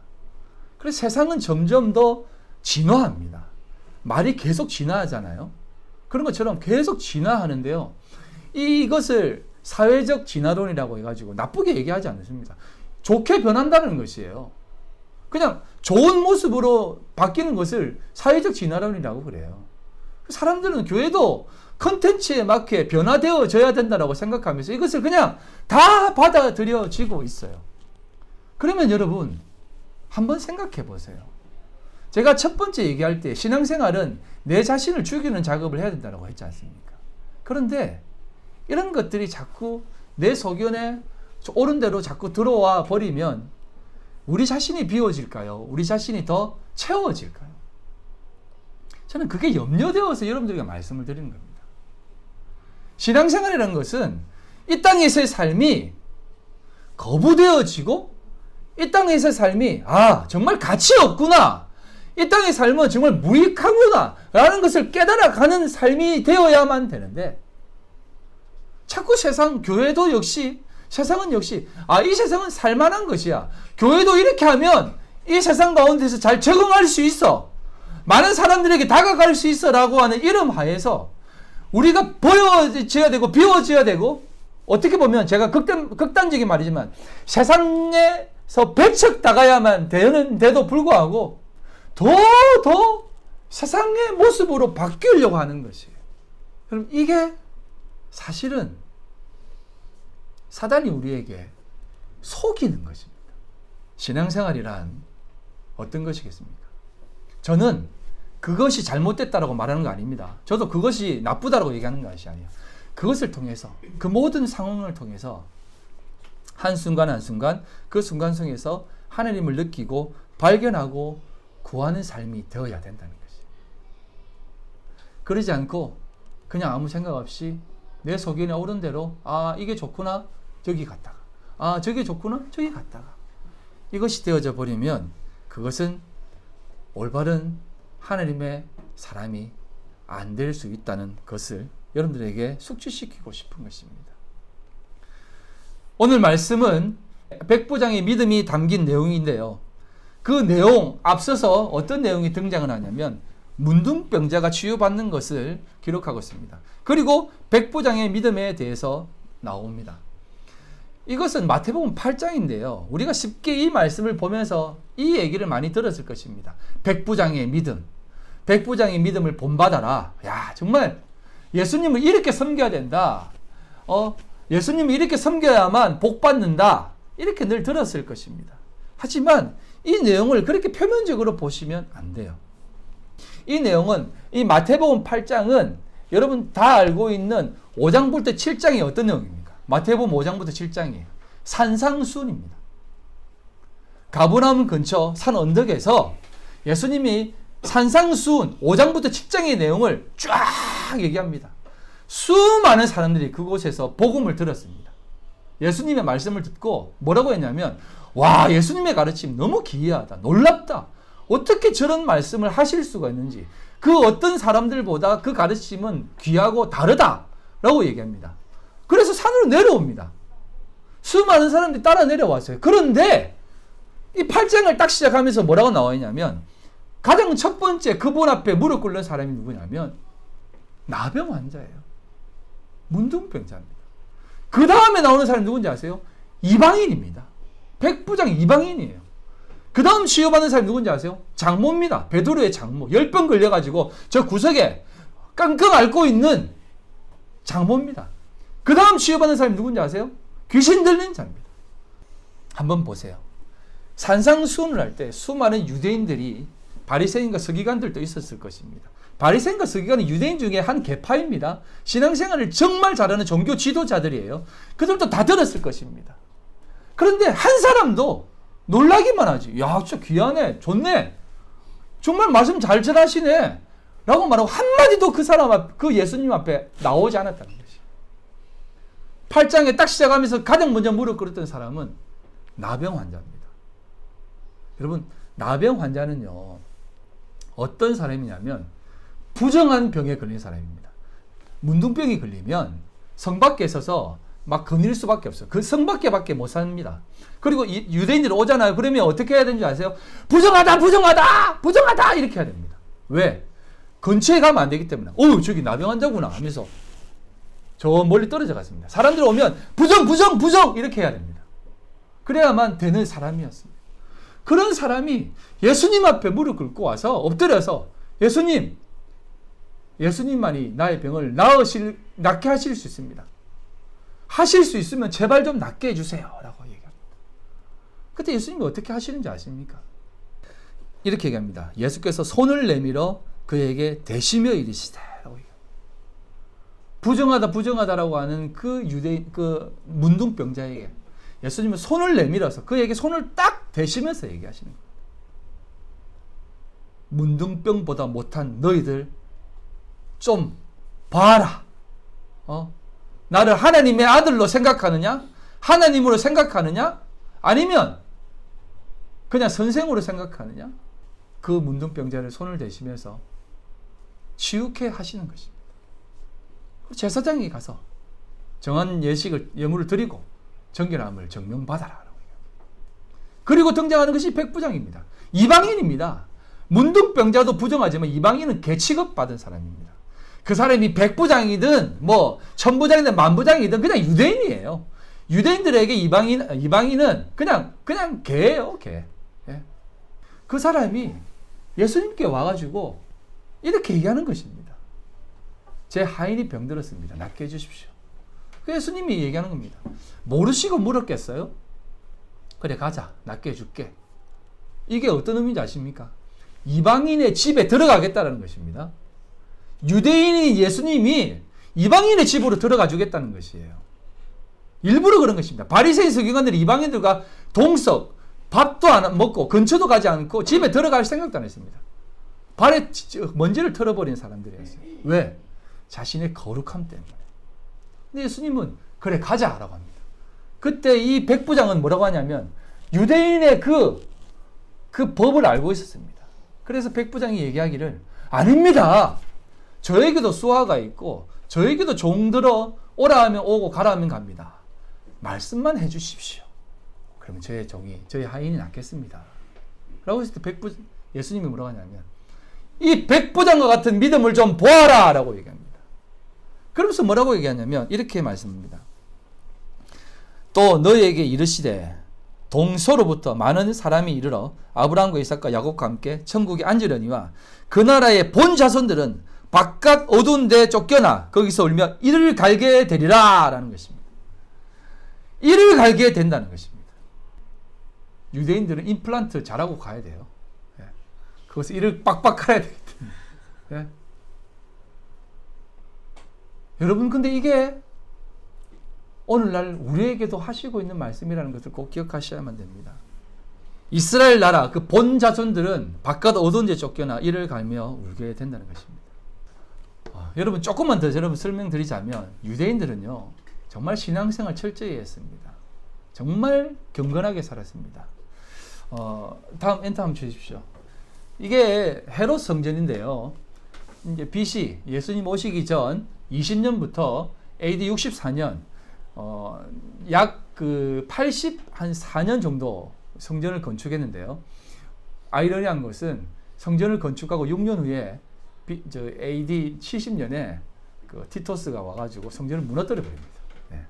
그래서 세상은 점점 더 진화합니다. 말이 계속 진화하잖아요. 그런 것처럼 계속 진화하는데요. 이것을 사회적 진화론이라고 해가지고 나쁘게 얘기하지 않습니다. 좋게 변한다는 것이에요. 그냥 좋은 모습으로 바뀌는 것을 사회적 진화론이라고 그래요. 사람들은 교회도 컨텐츠에 맞게 변화되어져야 된다고 생각하면서 이것을 그냥 다 받아들여지고 있어요. 그러면 여러분 한번 생각해 보세요. 제가 첫 번째 얘기할 때 신앙생활은 내 자신을 죽이는 작업을 해야 된다고 했지 않습니까? 그런데 이런 것들이 자꾸 내 소견에 옳은 대로 자꾸 들어와 버리면 우리 자신이 비워질까요? 우리 자신이 더 채워질까요? 저는 그게 염려되어서 여러분들에게 말씀을 드리는 겁니다. 신앙생활이라는 것은 이 땅에서의 삶이 거부되어지고 이 땅에서의 삶이 정말 가치 없구나. 이 땅의 삶은 정말 무익하구나 라는 것을 깨달아가는 삶이 되어야만 되는데 자꾸 교회도 역시 세상은 역시 이 세상은 살만한 것이야. 교회도 이렇게 하면 이 세상 가운데서 잘 적응할 수 있어. 많은 사람들에게 다가갈 수 있어 라고 하는 이름 하에서 우리가 보여져야 되고 비워져야 되고 어떻게 보면 제가 극단적인 말이지만 세상에서 배척 당해야만 되는데도 불구하고 더 세상의 모습으로 바뀌려고 하는 것이에요. 그럼 이게 사실은 사단이 우리에게 속이는 것입니다. 신앙생활이란 어떤 것이겠습니까? 저는 그것이 잘못됐다라고 말하는 거 아닙니다. 저도 그것이 나쁘다라고 얘기하는 것이 아니에요. 그것을 통해서 그 모든 상황을 통해서 한순간 한순간 그 순간 속에서 하나님을 느끼고 발견하고 구하는 삶이 되어야 된다는 것이에요. 그러지 않고 그냥 아무 생각 없이 내 소견에 오른 대로 이게 좋구나 저기 갔다가 저게 좋구나 저기 갔다가 이것이 되어져 버리면 그것은 올바른 하나님의 사람이 안 될 수 있다는 것을 여러분들에게 숙지시키고 싶은 것입니다. 오늘 말씀은 백부장의 믿음이 담긴 내용인데요. 그 내용 앞서서 어떤 내용이 등장을 하냐면 문둥병자가 치유받는 것을 기록하고 있습니다. 그리고 백부장의 믿음에 대해서 나옵니다. 이것은 마태복음 8장인데요. 우리가 쉽게 이 말씀을 보면서 이 얘기를 많이 들었을 것입니다. 백부장의 믿음. 백부장의 믿음을 본받아라. 야, 정말 예수님을 이렇게 섬겨야 된다. 예수님을 이렇게 섬겨야만 복 받는다. 이렇게 늘 들었을 것입니다. 하지만 이 내용을 그렇게 표면적으로 보시면 안 돼요. 이 내용은 이 마태복음 8장은 여러분 다 알고 있는 5장부터 7장이 어떤 내용입니까? 마태복음 5장부터 7장이에요. 산상수훈입니다. 가버나움 근처 산 언덕에서 예수님이 산상수훈 5장부터 7장의 내용을 쫙 얘기합니다. 수많은 사람들이 그곳에서 복음을 들었습니다. 예수님의 말씀을 듣고 뭐라고 했냐면, 와, 예수님의 가르침 너무 기이하다, 놀랍다, 어떻게 저런 말씀을 하실 수가 있는지, 그 어떤 사람들보다 그 가르침은 귀하고 다르다라고 얘기합니다. 그래서 산으로 내려옵니다. 수많은 사람들이 따라 내려왔어요. 그런데 이 8장을 딱 시작하면서 뭐라고 나와 있냐면, 가장 첫 번째 그분 앞에 무릎 꿇는 사람이 누구냐면 나병 환자예요. 문둥병자입니다. 그 다음에 나오는 사람이 누군지 아세요? 이방인입니다. 백부장 이방인이에요. 그 다음 치유받는 사람이 누군지 아세요? 장모입니다. 베드로의 장모. 10번 걸려가지고 저 구석에 깡깡 앓고 있는 장모입니다. 그 다음 치유받는 사람이 누군지 아세요? 귀신 들린 자입니다. 한번 보세요. 산상수훈을 할 때 수많은 유대인들이 바리새인과 서기관들도 있었을 것입니다. 바리새인과 서기관은 유대인 중에 한 계파입니다. 신앙생활을 정말 잘하는 종교 지도자들이에요. 그들도 다 들었을 것입니다. 그런데 한 사람도 놀라기만 하지. 야, 진짜 귀하네, 좋네, 정말 말씀 잘 전하시네 라고 말하고 한마디도 그 사람 앞, 그 예수님 앞에 나오지 않았다는 것이. 8장에 딱 시작하면서 가장 먼저 무릎 꿇었던 사람은 나병 환자입니다. 여러분, 나병 환자는요, 어떤 사람이냐면 부정한 병에 걸린 사람입니다. 문둥병이 걸리면 성 밖에 서서 막 거닐 수밖에 없어요. 그 성 밖에밖에 못 삽니다. 그리고 유대인들이 오잖아요. 그러면 어떻게 해야 되는지 아세요? 부정하다, 부정하다, 부정하다 이렇게 해야 됩니다. 왜? 근처에 가면 안 되기 때문에. 저기 나병 환자구나 하면서 저 멀리 떨어져 갔습니다. 사람들이 오면 부정, 부정, 부정 이렇게 해야 됩니다. 그래야만 되는 사람이었습니다. 그런 사람이 예수님 앞에 무릎 꿇고 와서 엎드려서 예수님만이 나의 병을 낫게 하실 수 있습니다. 하실 수 있으면 제발 좀 낫게 해주세요 라고 얘기합니다. 그때 예수님이 어떻게 하시는지 아십니까? 이렇게 얘기합니다. 예수께서 손을 내밀어 그에게 대시며 이르시되 라고 얘기합니다. 부정하다, 부정하다라고 하는 그 유대인, 그 문둥병자에게 예수님은 손을 내밀어서 그에게 손을 딱 대시면서 얘기하시는 거예요. 문둥병보다 못한 너희들 좀 봐라. 나를 하나님의 아들로 생각하느냐? 하나님으로 생각하느냐? 아니면 그냥 선생으로 생각하느냐? 그 문둥병자를 손을 대시면서 치유케 하시는 것입니다. 제사장이 가서 정한 예물을 드리고 정결함을 증명받아라. 그리고 등장하는 것이 백부장입니다. 이방인입니다. 문둥병자도 부정하지만 이방인은 개취급 받은 사람입니다. 그 사람이 백부장이든 뭐 천부장이든 만부장이든 그냥 유대인이에요. 유대인들에게 이방인은 그냥 개예요, 개. 예. 그 사람이 예수님께 와가지고 이렇게 얘기하는 것입니다. 제 하인이 병들었습니다. 낫게 해주십시오. 그 예수님이 얘기하는 겁니다. 모르시고 물었겠어요? 그래, 가자, 낫게 해줄게. 이게 어떤 의미인지 아십니까? 이방인의 집에 들어가겠다는 것입니다. 유대인이 예수님이 이방인의 집으로 들어가 주겠다는 것이에요. 일부러 그런 것입니다. 바리새인 서기관들이 이방인들과 동석, 밥도 안 먹고 근처도 가지 않고 집에 들어갈 생각도 안 했습니다. 발에 먼지를 털어버린 사람들이었어요. 왜? 자신의 거룩함 때문에. 근데 예수님은 그래, 가자라고 합니다. 그때 이 백부장은 뭐라고 하냐면 유대인의 그 법을 알고 있었습니다. 그래서 백부장이 얘기하기를 아닙니다. 저에게도 수하가 있고 저에게도 종들어 오라 하면 오고 가라 하면 갑니다. 말씀만 해주십시오. 그러면 저의 종이 저의 하인이 낫겠습니다. 라고 했을 때 예수님이 뭐라고 하냐면 이 백부장과 같은 믿음을 좀 보아라 라고 얘기합니다. 그러면서 뭐라고 얘기하냐면 이렇게 말씀합니다. 또 너희에게 이르시되 동서로부터 많은 사람이 이르러 아브라함과 이삭과 야곱과 함께 천국에 앉으려니와 그 나라의 본 자손들은 바깥 어두운 데 쫓겨나 거기서 울며 이를 갈게 되리라 라는 것입니다. 이를 갈게 된다는 것입니다. 유대인들은 임플란트 잘하고 가야 돼요. 예. 그것을 이를 빡빡 갈아야 되기 때문에. 예. 여러분 근데 이게 오늘날 우리에게도 하시고 있는 말씀이라는 것을 꼭 기억하셔야만 됩니다. 이스라엘 나라 그 본 자손들은 바깥 어두운 데 쫓겨나 이를 갈며 울게 된다는 것입니다. 여러분 조금만 더 여러분 설명드리자면 유대인들은요 정말 신앙생활 철저히 했습니다. 정말 경건하게 살았습니다. 다음 엔터 한번 주십시오. 이게 헤롯 성전인데요. 이제 BC 예수님 오시기 전 20년부터 AD 64년 약 그 84년 정도 성전을 건축했는데요. 아이러니한 것은 성전을 건축하고 6년 후에 AD 70년에 그 티토스가 와가지고 성전을 무너뜨려 버립니다. 네.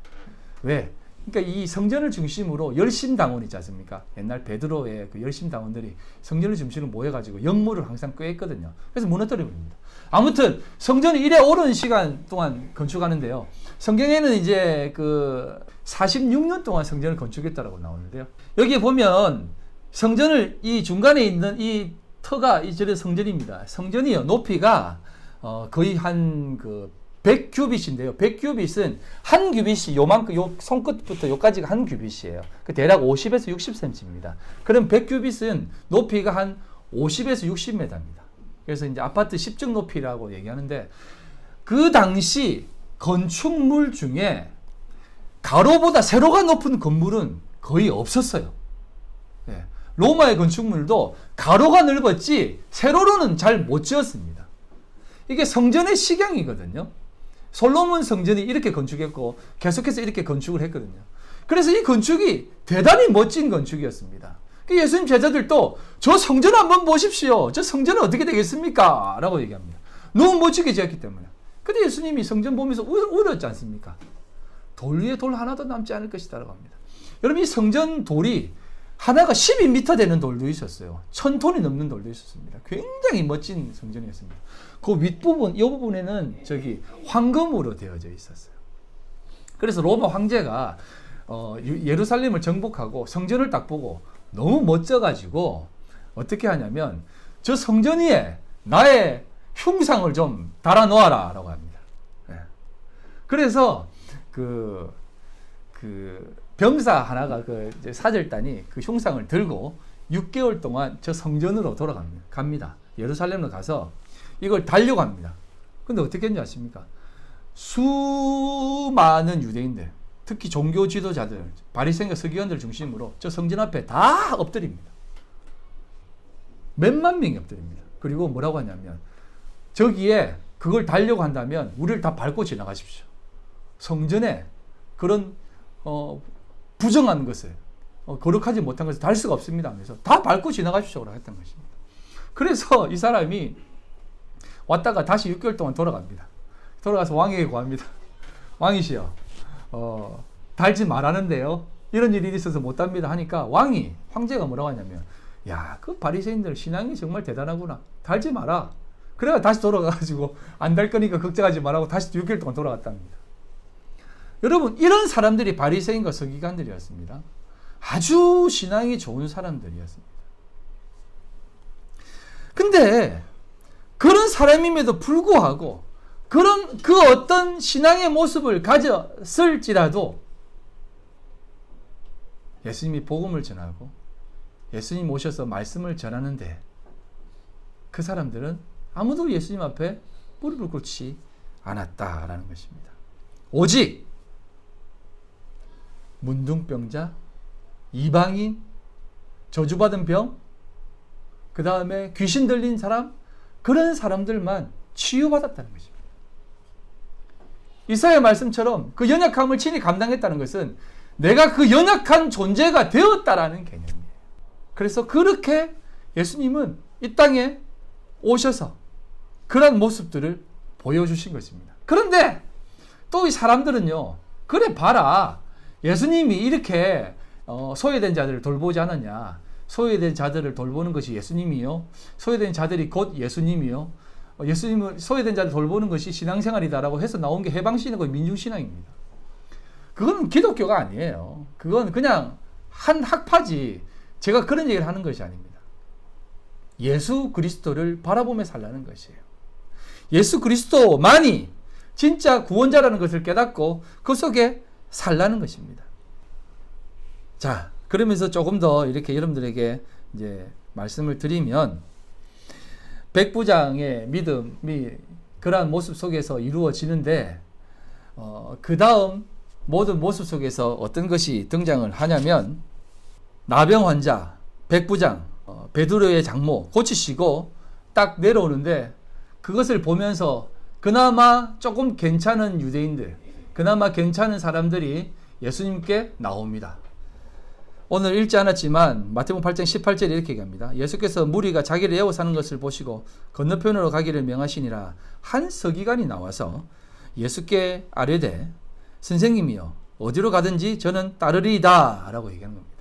왜? 그러니까 이 성전을 중심으로 열심당원 있지 않습니까? 옛날 베드로의 그 열심당원들이 성전을 중심으로 모여가지고 역무를 항상 꾀했거든요. 그래서 무너뜨려 버립니다. 아무튼 성전이 이래 오랜 시간 동안 건축하는데요. 성경에는 이제 그 46년 동안 성전을 건축했다라고 나오는데요. 여기 보면 성전을 이 중간에 있는 이 터가 이절의 성전입니다. 성전이요 높이가 거의 한 그 100규빗인데요. 100규빗은 한 규빗이 요만큼 요 손끝부터 요까지가 한 규빗이에요. 그 대략 50에서 60cm입니다. 그럼 100규빗은 높이가 한 50에서 60m입니다. 그래서 이제 아파트 10층 높이라고 얘기하는데 그 당시 건축물 중에 가로보다 세로가 높은 건물은 거의 없었어요. 네. 로마의 건축물도 가로가 넓었지 세로로는 잘 못 지었습니다. 이게 성전의 식양이거든요. 솔로몬 성전이 이렇게 건축했고 계속해서 이렇게 건축을 했거든요. 그래서 이 건축이 대단히 멋진 건축이었습니다. 예수님 제자들도 저 성전 한번 보십시오. 저 성전은 어떻게 되겠습니까? 라고 얘기합니다. 너무 멋지게 지었기 때문에. 근데 예수님이 성전 보면서 울었지 않습니까? 돌 위에 돌 하나도 남지 않을 것이다 라고 합니다. 여러분 이 성전 돌이 하나가 12m 되는 돌도 있었어요. 1000톤이 넘는 돌도 있었습니다. 굉장히 멋진 성전이었습니다. 그 윗부분, 이 부분에는 저기 황금으로 되어져 있었어요. 그래서 로마 황제가 예루살렘을 정복하고 성전을 딱 보고 너무 멋져가지고 어떻게 하냐면 저 성전 위에 나의 흉상을 좀 달아놓아라 라고 합니다. 그래서 그 병사 하나가 그 사절단이 그 흉상을 들고 6개월 동안 저 성전으로 갑니다. 예루살렘으로 가서 이걸 달려고 합니다. 근데 어떻게 했는지 아십니까? 수많은 유대인들, 특히 종교 지도자들, 바리새인과 서기관들 중심으로 저 성전 앞에 다 엎드립니다. 몇만 명이 엎드립니다. 그리고 뭐라고 하냐면 저기에 그걸 달려고 한다면 우리를 다 밟고 지나가십시오. 성전에 그런 부정한 것을 거룩하지 못한 것을 달 수가 없습니다. 그래서 다 밟고 지나가십시오라고 했던 것입니다. 그래서 이 사람이 왔다가 다시 6개월 동안 돌아갑니다. 돌아가서 왕에게 구합니다. 왕이시여, 달지 말라는데요. 이런 일이 있어서 못 답니다 하니까 황제가 뭐라고 하냐면, 야, 그 바리새인들 신앙이 정말 대단하구나. 달지 마라. 그래가 다시 돌아가가지고 안 달 거니까 걱정하지 말라고 다시 6개월 동안 돌아갔답니다. 여러분, 이런 사람들이 바리새인과 서기관들이었습니다. 아주 신앙이 좋은 사람들이었습니다. 근데 그런 사람임에도 불구하고 그런 그 어떤 신앙의 모습을 가졌을지라도 예수님이 복음을 전하고 예수님 오셔서 말씀을 전하는데 그 사람들은 아무도 예수님 앞에 무릎을 꿇지 않았다라는 것입니다. 오직 문둥병자, 이방인, 저주받은 병, 그 다음에 귀신 들린 사람, 그런 사람들만 치유받았다는 것입니다. 이사야 말씀처럼 그 연약함을 친히 감당했다는 것은 내가 그 연약한 존재가 되었다라는 개념이에요. 그래서 그렇게 예수님은 이 땅에 오셔서 그런 모습들을 보여주신 것입니다. 그런데 또 이 사람들은요, 그래 봐라, 예수님이 이렇게 소외된 자들을 돌보지 않았냐, 소외된 자들을 돌보는 것이 예수님이요, 소외된 자들이 곧 예수님이요, 예수님을 소외된 자를 돌보는 것이 신앙생활이다라고 해서 나온 게 해방신이고 민중신앙입니다. 그건 기독교가 아니에요. 그건 그냥 한 학파지, 제가 그런 얘기를 하는 것이 아닙니다. 예수 그리스도를 바라보며 살라는 것이에요. 예수 그리스도만이 진짜 구원자라는 것을 깨닫고 그 속에 살라는 것입니다. 자, 그러면서 조금 더 이렇게 여러분들에게 이제 말씀을 드리면, 백부장의 믿음이 그러한 모습 속에서 이루어지는데, 그 다음 모든 모습 속에서 어떤 것이 등장을 하냐면, 나병 환자, 백부장, 베드로의 장모 고치시고 딱 내려오는데, 그것을 보면서 그나마 조금 괜찮은 유대인들, 그나마 괜찮은 사람들이 예수님께 나옵니다. 오늘 읽지 않았지만 마태복음 8장 18절에 이렇게 얘기합니다. 예수께서 무리가 자기를 에워싸는 것을 보시고 건너편으로 가기를 명하시니라. 한 서기관이 나와서 예수께 아뢰되 선생님이여 어디로 가든지 저는 따르리이다 라고 얘기하는 겁니다.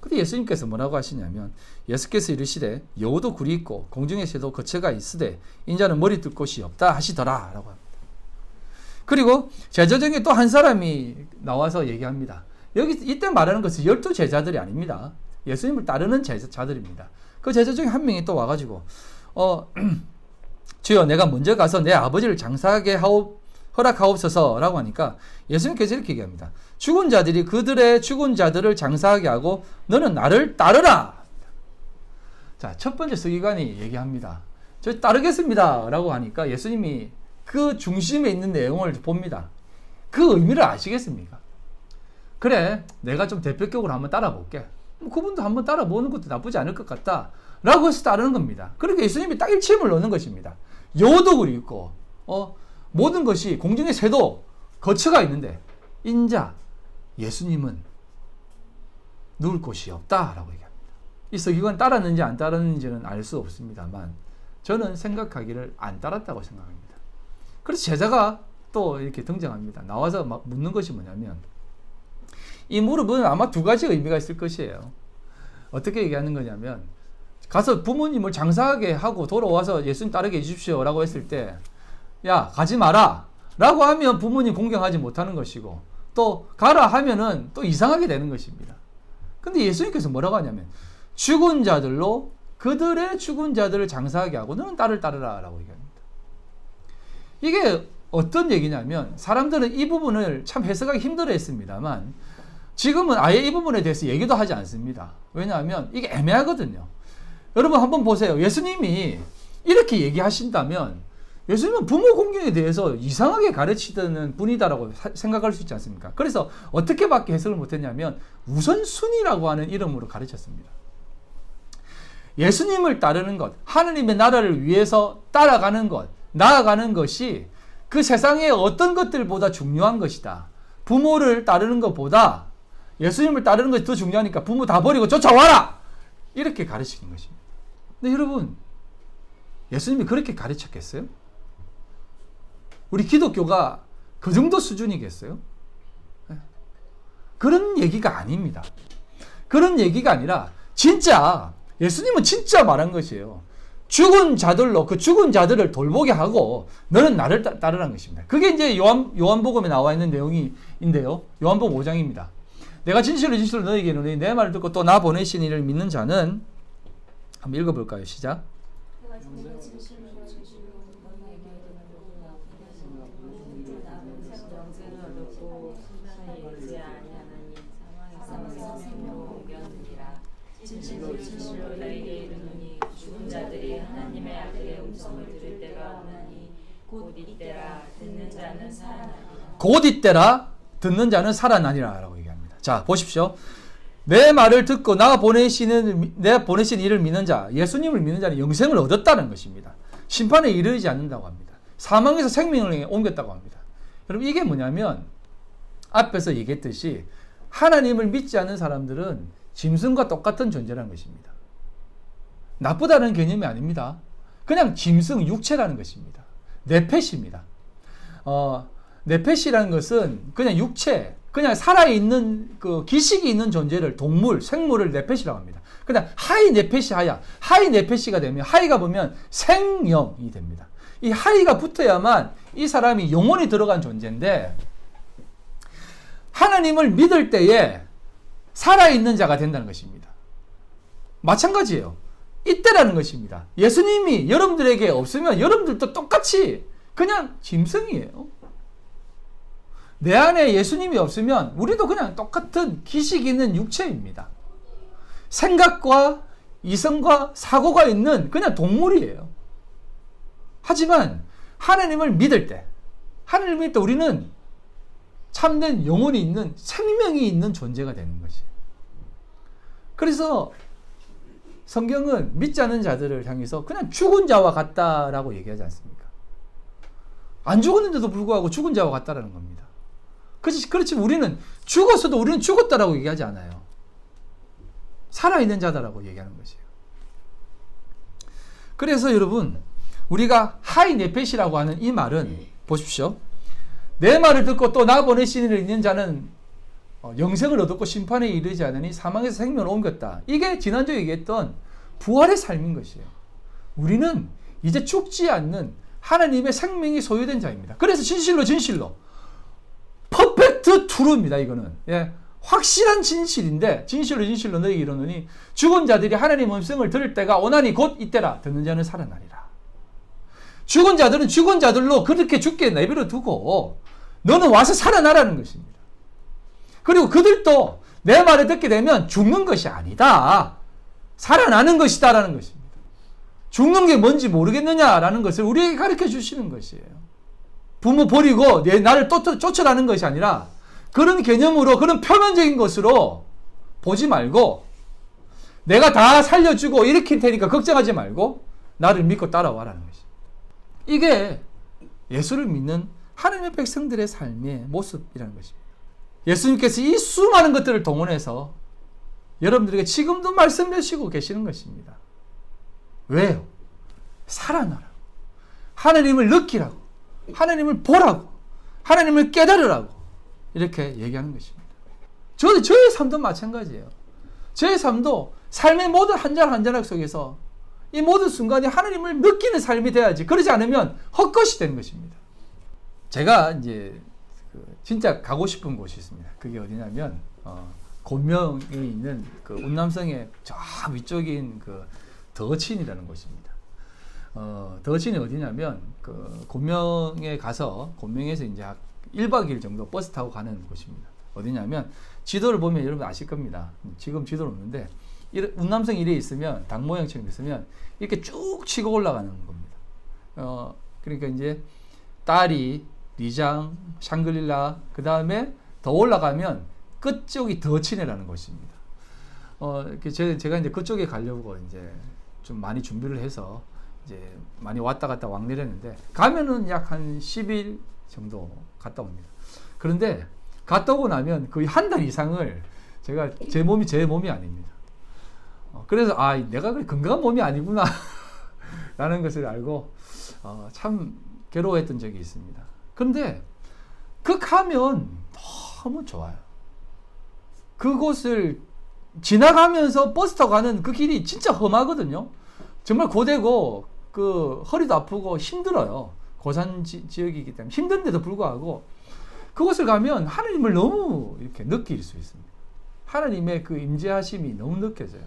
근데 예수님께서 뭐라고 하시냐면, 예수께서 이르시되 여우도 굴이 있고 공중의 새도 거처가 있으되 인자는 머리 뜰 곳이 없다 하시더라 라고 합니다. 그리고 제자 중에 또 한 사람이 나와서 얘기합니다. 여기 이때 말하는 것은 12제자들이 아닙니다. 예수님을 따르는 제자들입니다. 그 제자 중에 한 명이 또 와가지고 주여 내가 먼저 가서 내 아버지를 장사하게 허락하옵소서 라고 하니까 예수님께서 이렇게 얘기합니다. 죽은 자들이 그들의 죽은 자들을 장사하게 하고 너는 나를 따르라. 자, 첫 번째 서기관이 얘기합니다. 저 따르겠습니다 라고 하니까 예수님이 그 중심에 있는 내용을 봅니다. 그 의미를 아시겠습니까? 그래, 내가 좀 대표격으로 한번 따라볼게. 그분도 한번 따라보는 것도 나쁘지 않을 것 같다 라고 해서 따르는 겁니다. 그러니까 예수님이 딱 일침을 놓는 것입니다. 여우도 그리 있고 모든 것이 공중의 새도 거처가 있는데 인자 예수님은 누울 곳이 없다라고 얘기합니다. 이 서기관 따랐는지 안 따랐는지는 알 수 없습니다만 저는 생각하기를 안 따랐다고 생각합니다. 그래서 제자가 또 이렇게 등장합니다. 나와서 막 묻는 것이 뭐냐면, 이 무릎은 아마 두 가지 의미가 있을 것이에요. 어떻게 얘기하는 거냐면, 가서 부모님을 장사하게 하고 돌아와서 예수님 따르게 해주십시오 라고 했을 때, 야 가지 마라 라고 하면 부모님 공경하지 못하는 것이고, 또 가라 하면은 또 이상하게 되는 것입니다. 근데 예수님께서 뭐라고 하냐면, 죽은 자들로 그들의 죽은 자들을 장사하게 하고 너는 나를 따르라 라고 얘기합니다. 이게 어떤 얘기냐면, 사람들은 이 부분을 참 해석하기 힘들어 했습니다만 지금은 아예 이 부분에 대해서 얘기도 하지 않습니다. 왜냐하면 이게 애매하거든요. 여러분 한번 보세요. 예수님이 이렇게 얘기하신다면 예수님은 부모 공경에 대해서 이상하게 가르치는 분이다라고 생각할 수 있지 않습니까? 그래서 어떻게밖에 해석을 못했냐면 우선순위라고 하는 이름으로 가르쳤습니다. 예수님을 따르는 것, 하느님의 나라를 위해서 따라가는 것, 나아가는 것이 그 세상의 어떤 것들보다 중요한 것이다. 부모를 따르는 것보다 예수님을 따르는 것이 더 중요하니까 부모 다 버리고 쫓아와라! 이렇게 가르치는 것입니다. 근데 여러분, 예수님이 그렇게 가르쳤겠어요? 우리 기독교가 그 정도 수준이겠어요? 그런 얘기가 아닙니다. 그런 얘기가 아니라 진짜 예수님은 진짜 말한 것이에요. 죽은 자들로 그 죽은 자들을 돌보게 하고 너는 나를 따르라는 것입니다. 그게 이제 요한복음에 나와 있는 내용인데요. 요한복음 5장입니다. 내가 진실로 너에게 이르노니 내 말을 듣고 또 나 보내신 이를 믿는 자는, 한번 읽어볼까요? 시작. 진실로 너에게 이르노니 죽은 자들이 하나님의 아들의 음성을 들을 때가 오나니 곧 이때라 듣는 자는 살아나리라. 곧 이때라 듣는 자는 살아나니라 라고 얘기합니다. 자, 보십시오. 내 말을 듣고 내가 보내신 이를 믿는 자, 예수님을 믿는 자는 영생을 얻었다는 것입니다. 심판에 이르지 않는다고 합니다. 사망에서 생명을 옮겼다고 합니다. 여러분, 이게 뭐냐면 앞에서 얘기했듯이 하나님을 믿지 않는 사람들은 짐승과 똑같은 존재라는 것입니다. 나쁘다는 개념이 아닙니다. 그냥 짐승, 육체라는 것입니다. 네펫입니다. 네펫이라는 것은 그냥 육체, 그냥 살아있는 그 기식이 있는 존재를, 동물, 생물을 네펫이라고 합니다. 그냥 하이 네펫이 하야. 하이 네펫이가 되면, 하이가 보면 생영이 됩니다. 이 하이가 붙어야만 이 사람이 영혼이 들어간 존재인데, 하나님을 믿을 때에 살아있는 자가 된다는 것입니다. 마찬가지예요. 이때라는 것입니다. 예수님이 여러분들에게 없으면 여러분들도 똑같이 그냥 짐승이에요. 내 안에 예수님이 없으면 우리도 그냥 똑같은 기식 있는 육체입니다. 생각과 이성과 사고가 있는 그냥 동물이에요. 하지만 하나님을 믿을 때 우리는 참된 영혼이 있는, 생명이 있는 존재가 되는 것이에요. 그래서 성경은 믿지 않는 자들을 향해서 그냥 죽은 자와 같다라고 얘기하지 않습니까? 안 죽었는데도 불구하고 죽은 자와 같다라는 겁니다. 그렇지 우리는 죽었어도 우리는 죽었다라고 얘기하지 않아요. 살아있는 자다라고 얘기하는 것이에요. 그래서 여러분, 우리가 하이 네펫이라고 하는 이 말은 보십시오. 내 말을 듣고 또 나 보내신 이를 믿는 자는 영생을 얻었고 심판에 이르지 않으니 사망에서 생명을 옮겼다. 이게 지난주에 얘기했던 부활의 삶인 것이에요. 우리는 이제 죽지 않는 하나님의 생명이 소유된 자입니다. 그래서 진실로 퍼펙트 트루입니다. 이거는 확실한 진실인데, 진실로 너희에게 이르노니 죽은 자들이 하나님 음성을 들을 때가 오나니 곧 이때라. 듣는 자는 살아나리라. 죽은 자들은 죽은 자들로 그렇게 죽게 내버려 두고 너는 와서 살아나라는 것입니다. 그리고 그들도 내 말을 듣게 되면 죽는 것이 아니다, 살아나는 것이다라는 것입니다. 죽는 게 뭔지 모르겠느냐라는 것을 우리에게 가르쳐 주시는 것이에요. 부모 버리고 나를 쫓아라는 것이 아니라 그런 개념으로, 그런 표면적인 것으로 보지 말고 내가 다 살려주고 일으킬 테니까 걱정하지 말고 나를 믿고 따라와라는 것입니다. 이게 예수를 믿는 하나님의 백성들의 삶의 모습이라는 것입니다. 예수님께서 이 수많은 것들을 동원해서 여러분들에게 지금도 말씀해 주시고 계시는 것입니다. 왜요? 살아나라고, 하나님을 느끼라고, 하나님을 보라고, 하나님을 깨달으라고 이렇게 얘기하는 것입니다. 저의 삶도 마찬가지예요. 저의 삶도 삶의 모든 한자락 속에서 이 모든 순간이 하나님을 느끼는 삶이 돼야지, 그러지 않으면 헛것이 되는 것입니다. 제가 이제 진짜 가고 싶은 곳이 있습니다. 그게 어디냐면 곤명에 있는 그 운남성의 저 위쪽인 그 더친이라는 곳입니다. 더친이 어디냐면 그 곤명에 가서, 곤명에서 이제 1박 2일 정도 버스 타고 가는 곳입니다. 어디냐면 지도를 보면 여러분 아실 겁니다. 지금 지도는 없는데 운남성 이래 있으면, 당 모양처럼 있으면 이렇게 쭉 치고 올라가는 겁니다. 그러니까 이제 딸이, 리장, 샹글릴라, 그 다음에 더 올라가면 끝쪽이 더치네라는 곳입니다. 제가 이제 그쪽에 가려고 이제 좀 많이 준비를 해서 이제 많이 왔다 갔다 왕래했는데, 가면은 약 한 10일 정도 갔다 옵니다. 그런데 갔다 오고 나면 거의 한 달 이상을 제 몸이 아닙니다. 그래서 내가 건강한 몸이 아니구나 라는 것을 알고 참 괴로워했던 적이 있습니다. 그런데 가면 너무 좋아요. 그곳을 지나가면서 버스 타고 가는 그 길이 진짜 험하거든요. 정말 고되고 그 허리도 아프고 힘들어요. 고산 지역이기 때문에 힘든데도 불구하고 그곳을 가면 하나님을 너무 이렇게 느낄 수 있습니다. 하나님의 그 임재하심이 너무 느껴져요.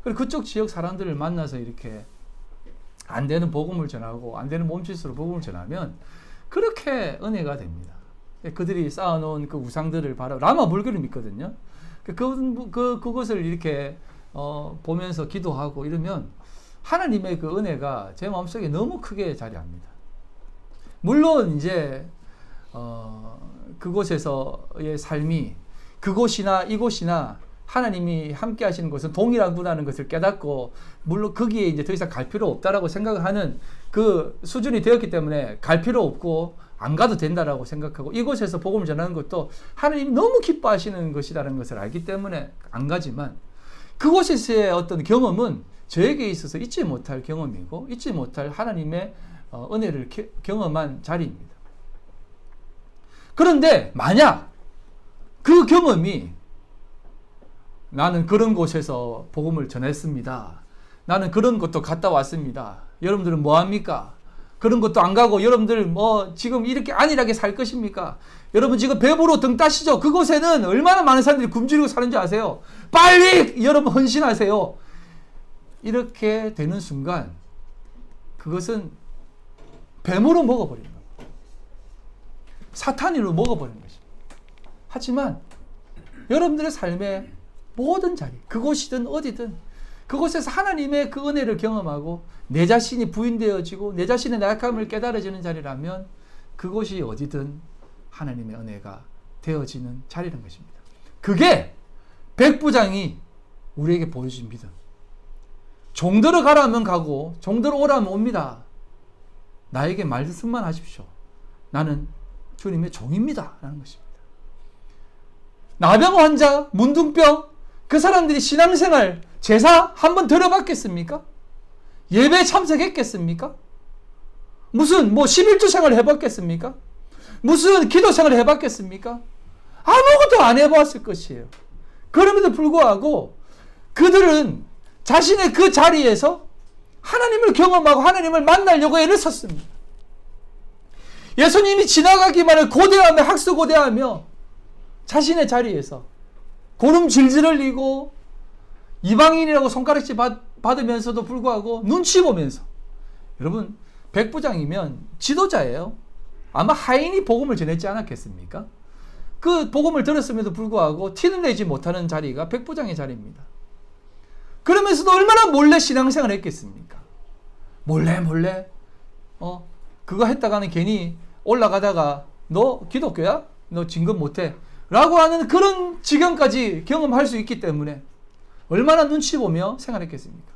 그리고 그쪽 지역 사람들을 만나서 이렇게 안 되는 복음을 전하고 안 되는 몸짓으로 복음을 전하면 그렇게 은혜가 됩니다. 그들이 쌓아놓은 그 우상들을 바로 라마 불교를 믿거든요. 그것을 이렇게 보면서 기도하고 이러면 하나님의 그 은혜가 제 마음속에 너무 크게 자리합니다. 물론 이제 그곳에서의 삶이 그곳이나 이곳이나 하나님이 함께 하시는 것은 동일하구나는 것을 깨닫고, 물론 거기에 이제 더 이상 갈 필요 없다라고 생각하는 그 수준이 되었기 때문에 갈 필요 없고 안 가도 된다라고 생각하고, 이곳에서 복음을 전하는 것도 하나님이 너무 기뻐하시는 것이라는 것을 알기 때문에 안 가지만, 그곳에서의 어떤 경험은 저에게 있어서 잊지 못할 경험이고 잊지 못할 하나님의 은혜를 경험한 자리입니다. 그런데 만약 그 경험이 나는 그런 곳에서 복음을 전했습니다, 나는 그런 곳도 갔다 왔습니다, 여러분들은 뭐합니까? 그런 것도 안 가고 여러분들 뭐 지금 이렇게 안일하게 살 것입니까? 여러분 지금 배부로 등 따시죠? 그곳에는 얼마나 많은 사람들이 굶주리고 사는지 아세요? 빨리 여러분 헌신하세요. 이렇게 되는 순간 그것은 뱀으로 먹어버리는 겁니다. 사탄으로 먹어버리는 것입니다. 하지만 여러분들의 삶의 모든 자리, 그곳이든 어디든 그곳에서 하나님의 그 은혜를 경험하고 내 자신이 부인되어지고 내 자신의 나약함을 깨달아지는 자리라면 그곳이 어디든 하나님의 은혜가 되어지는 자리라는 것입니다. 그게 백부장이 우리에게 보여준 믿음. 종들어 가라면 가고 종들어 오라면 옵니다. 나에게 말씀만 하십시오. 나는 주님의 종입니다. 라는 것입니다. 나병 환자, 문둥병, 그 사람들이 신앙생활, 제사 한번 들어봤겠습니까? 예배 참석했겠습니까? 무슨 11주 생활 해봤겠습니까? 무슨 기도 생활 해봤겠습니까? 아무것도 안 해보았을 것이에요. 그럼에도 불구하고 그들은 자신의 그 자리에서 하나님을 경험하고 하나님을 만나려고 애를 썼습니다. 예수님이 지나가기만을 고대하며 학수고대하며 자신의 자리에서 고름 질질 흘리고 이방인이라고 손가락질 받으면서도 불구하고 눈치 보면서, 여러분 백부장이면 지도자예요. 아마 하인이 복음을 전했지 않았겠습니까? 그 복음을 들었음에도 불구하고 티는 내지 못하는 자리가 백부장의 자리입니다. 그러면서도 얼마나 몰래 신앙생활을 했겠습니까? 몰래 그거 했다가는 괜히 올라가다가 너 기독교야? 너 진급 못해? 라고 하는 그런 지경까지 경험할 수 있기 때문에 얼마나 눈치 보며 생활했겠습니까?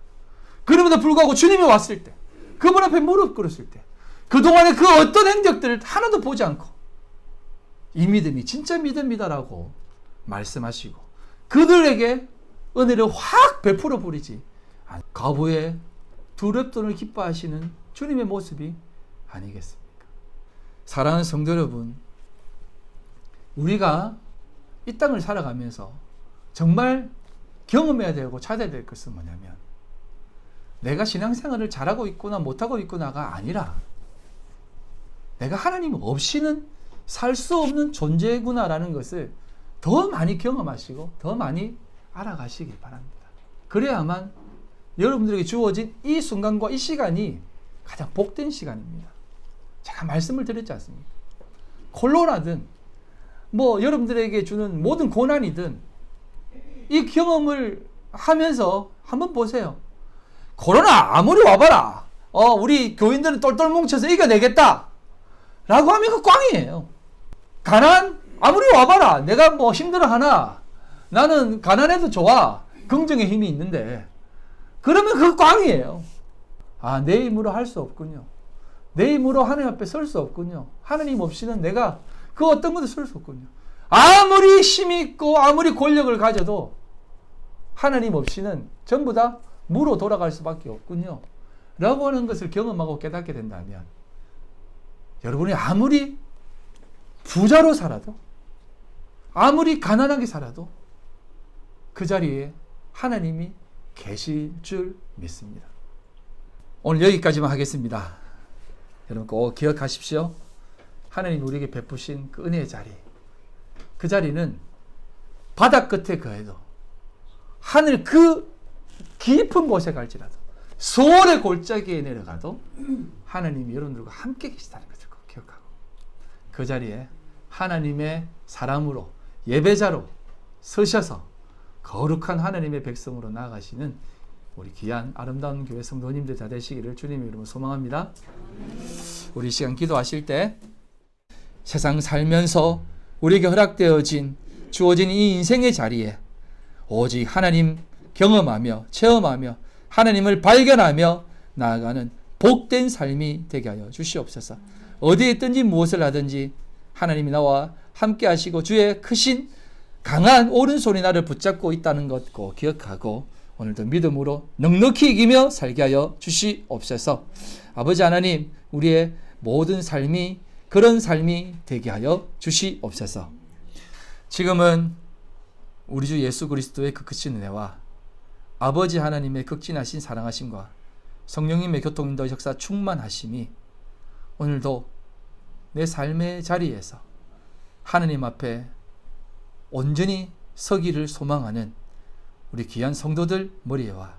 그럼에도 불구하고 주님이 왔을 때, 그분 앞에 무릎 꿇었을 때, 그동안의 그 어떤 행적들을 하나도 보지 않고 이 믿음이 진짜 믿음이다라고 말씀하시고 그들에게 은혜를 확 베풀어 버리지, 과부의 두렵돈을 기뻐하시는 주님의 모습이 아니겠습니까? 사랑하는 성도 여러분, 우리가 이 땅을 살아가면서 정말 경험해야 되고 찾아야 될 것은 뭐냐면, 내가 신앙생활을 잘하고 있구나 못하고 있구나가 아니라 내가 하나님 없이는 살 수 없는 존재구나라는 것을 더 많이 경험하시고 더 많이 알아가시길 바랍니다. 그래야만 여러분들에게 주어진 이 순간과 이 시간이 가장 복된 시간입니다. 제가 말씀을 드렸지 않습니까? 코로나든 여러분들에게 주는 모든 고난이든 이 경험을 하면서 한번 보세요. 코로나 아무리 와봐라, 우리 교인들은 똘똘 뭉쳐서 이겨내겠다 라고 하면 그 꽝이에요. 가난 아무리 와봐라, 내가 힘들어하나, 나는 가난해도 좋아, 긍정의 힘이 있는데, 그러면 그 꽝이에요. 내 힘으로 할 수 없군요. 내 힘으로 하나님 앞에 설 수 없군요. 하나님 없이는 내가 그 어떤 것도 설 수 없군요. 아무리 힘이 있고 아무리 권력을 가져도 하나님 없이는 전부 다 무로 돌아갈 수밖에 없군요. 라고 하는 것을 경험하고 깨닫게 된다면, 여러분이 아무리 부자로 살아도, 아무리 가난하게 살아도 그 자리에 하나님이 계실 줄 믿습니다. 오늘 여기까지만 하겠습니다. 여러분 꼭 기억하십시오. 하나님 우리에게 베푸신 그 은혜의 자리, 그 자리는 바다 끝에 거해도, 하늘 그 깊은 곳에 갈지라도, 소월의 골짜기에 내려가도 하나님이 여러분들과 함께 계시다는 것을 꼭 기억하고, 그 자리에 하나님의 사람으로, 예배자로 서셔서 거룩한 하나님의 백성으로 나아가시는 우리 귀한 아름다운 교회 성도님들 다 되시기를 주님의 이름으로 소망합니다. 우리 이 시간 기도하실 때 세상 살면서 우리에게 허락되어진, 주어진 이 인생의 자리에 오직 하나님 경험하며 체험하며 하나님을 발견하며 나아가는 복된 삶이 되게 하여 주시옵소서. 어디에 있든지 무엇을 하든지 하나님이 나와 함께 하시고 주의 크신 강한 오른손이 나를 붙잡고 있다는 것 꼭 기억하고 오늘도 믿음으로 넉넉히 이기며 살게 하여 주시옵소서. 아버지 하나님, 우리의 모든 삶이 그런 삶이 되게 하여 주시옵소서. 지금은 우리 주 예수 그리스도의 그 크신 은혜와 아버지 하나님의 극진하신 사랑하심과 성령님의 교통인도 역사 충만하심이 오늘도 내 삶의 자리에서 하나님 앞에 온전히 서기를 소망하는 우리 귀한 성도들 머리에와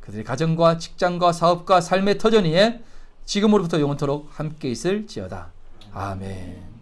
그들의 가정과 직장과 사업과 삶의 터전 위에 지금으로부터 영원토록 함께 있을지어다. 아멘.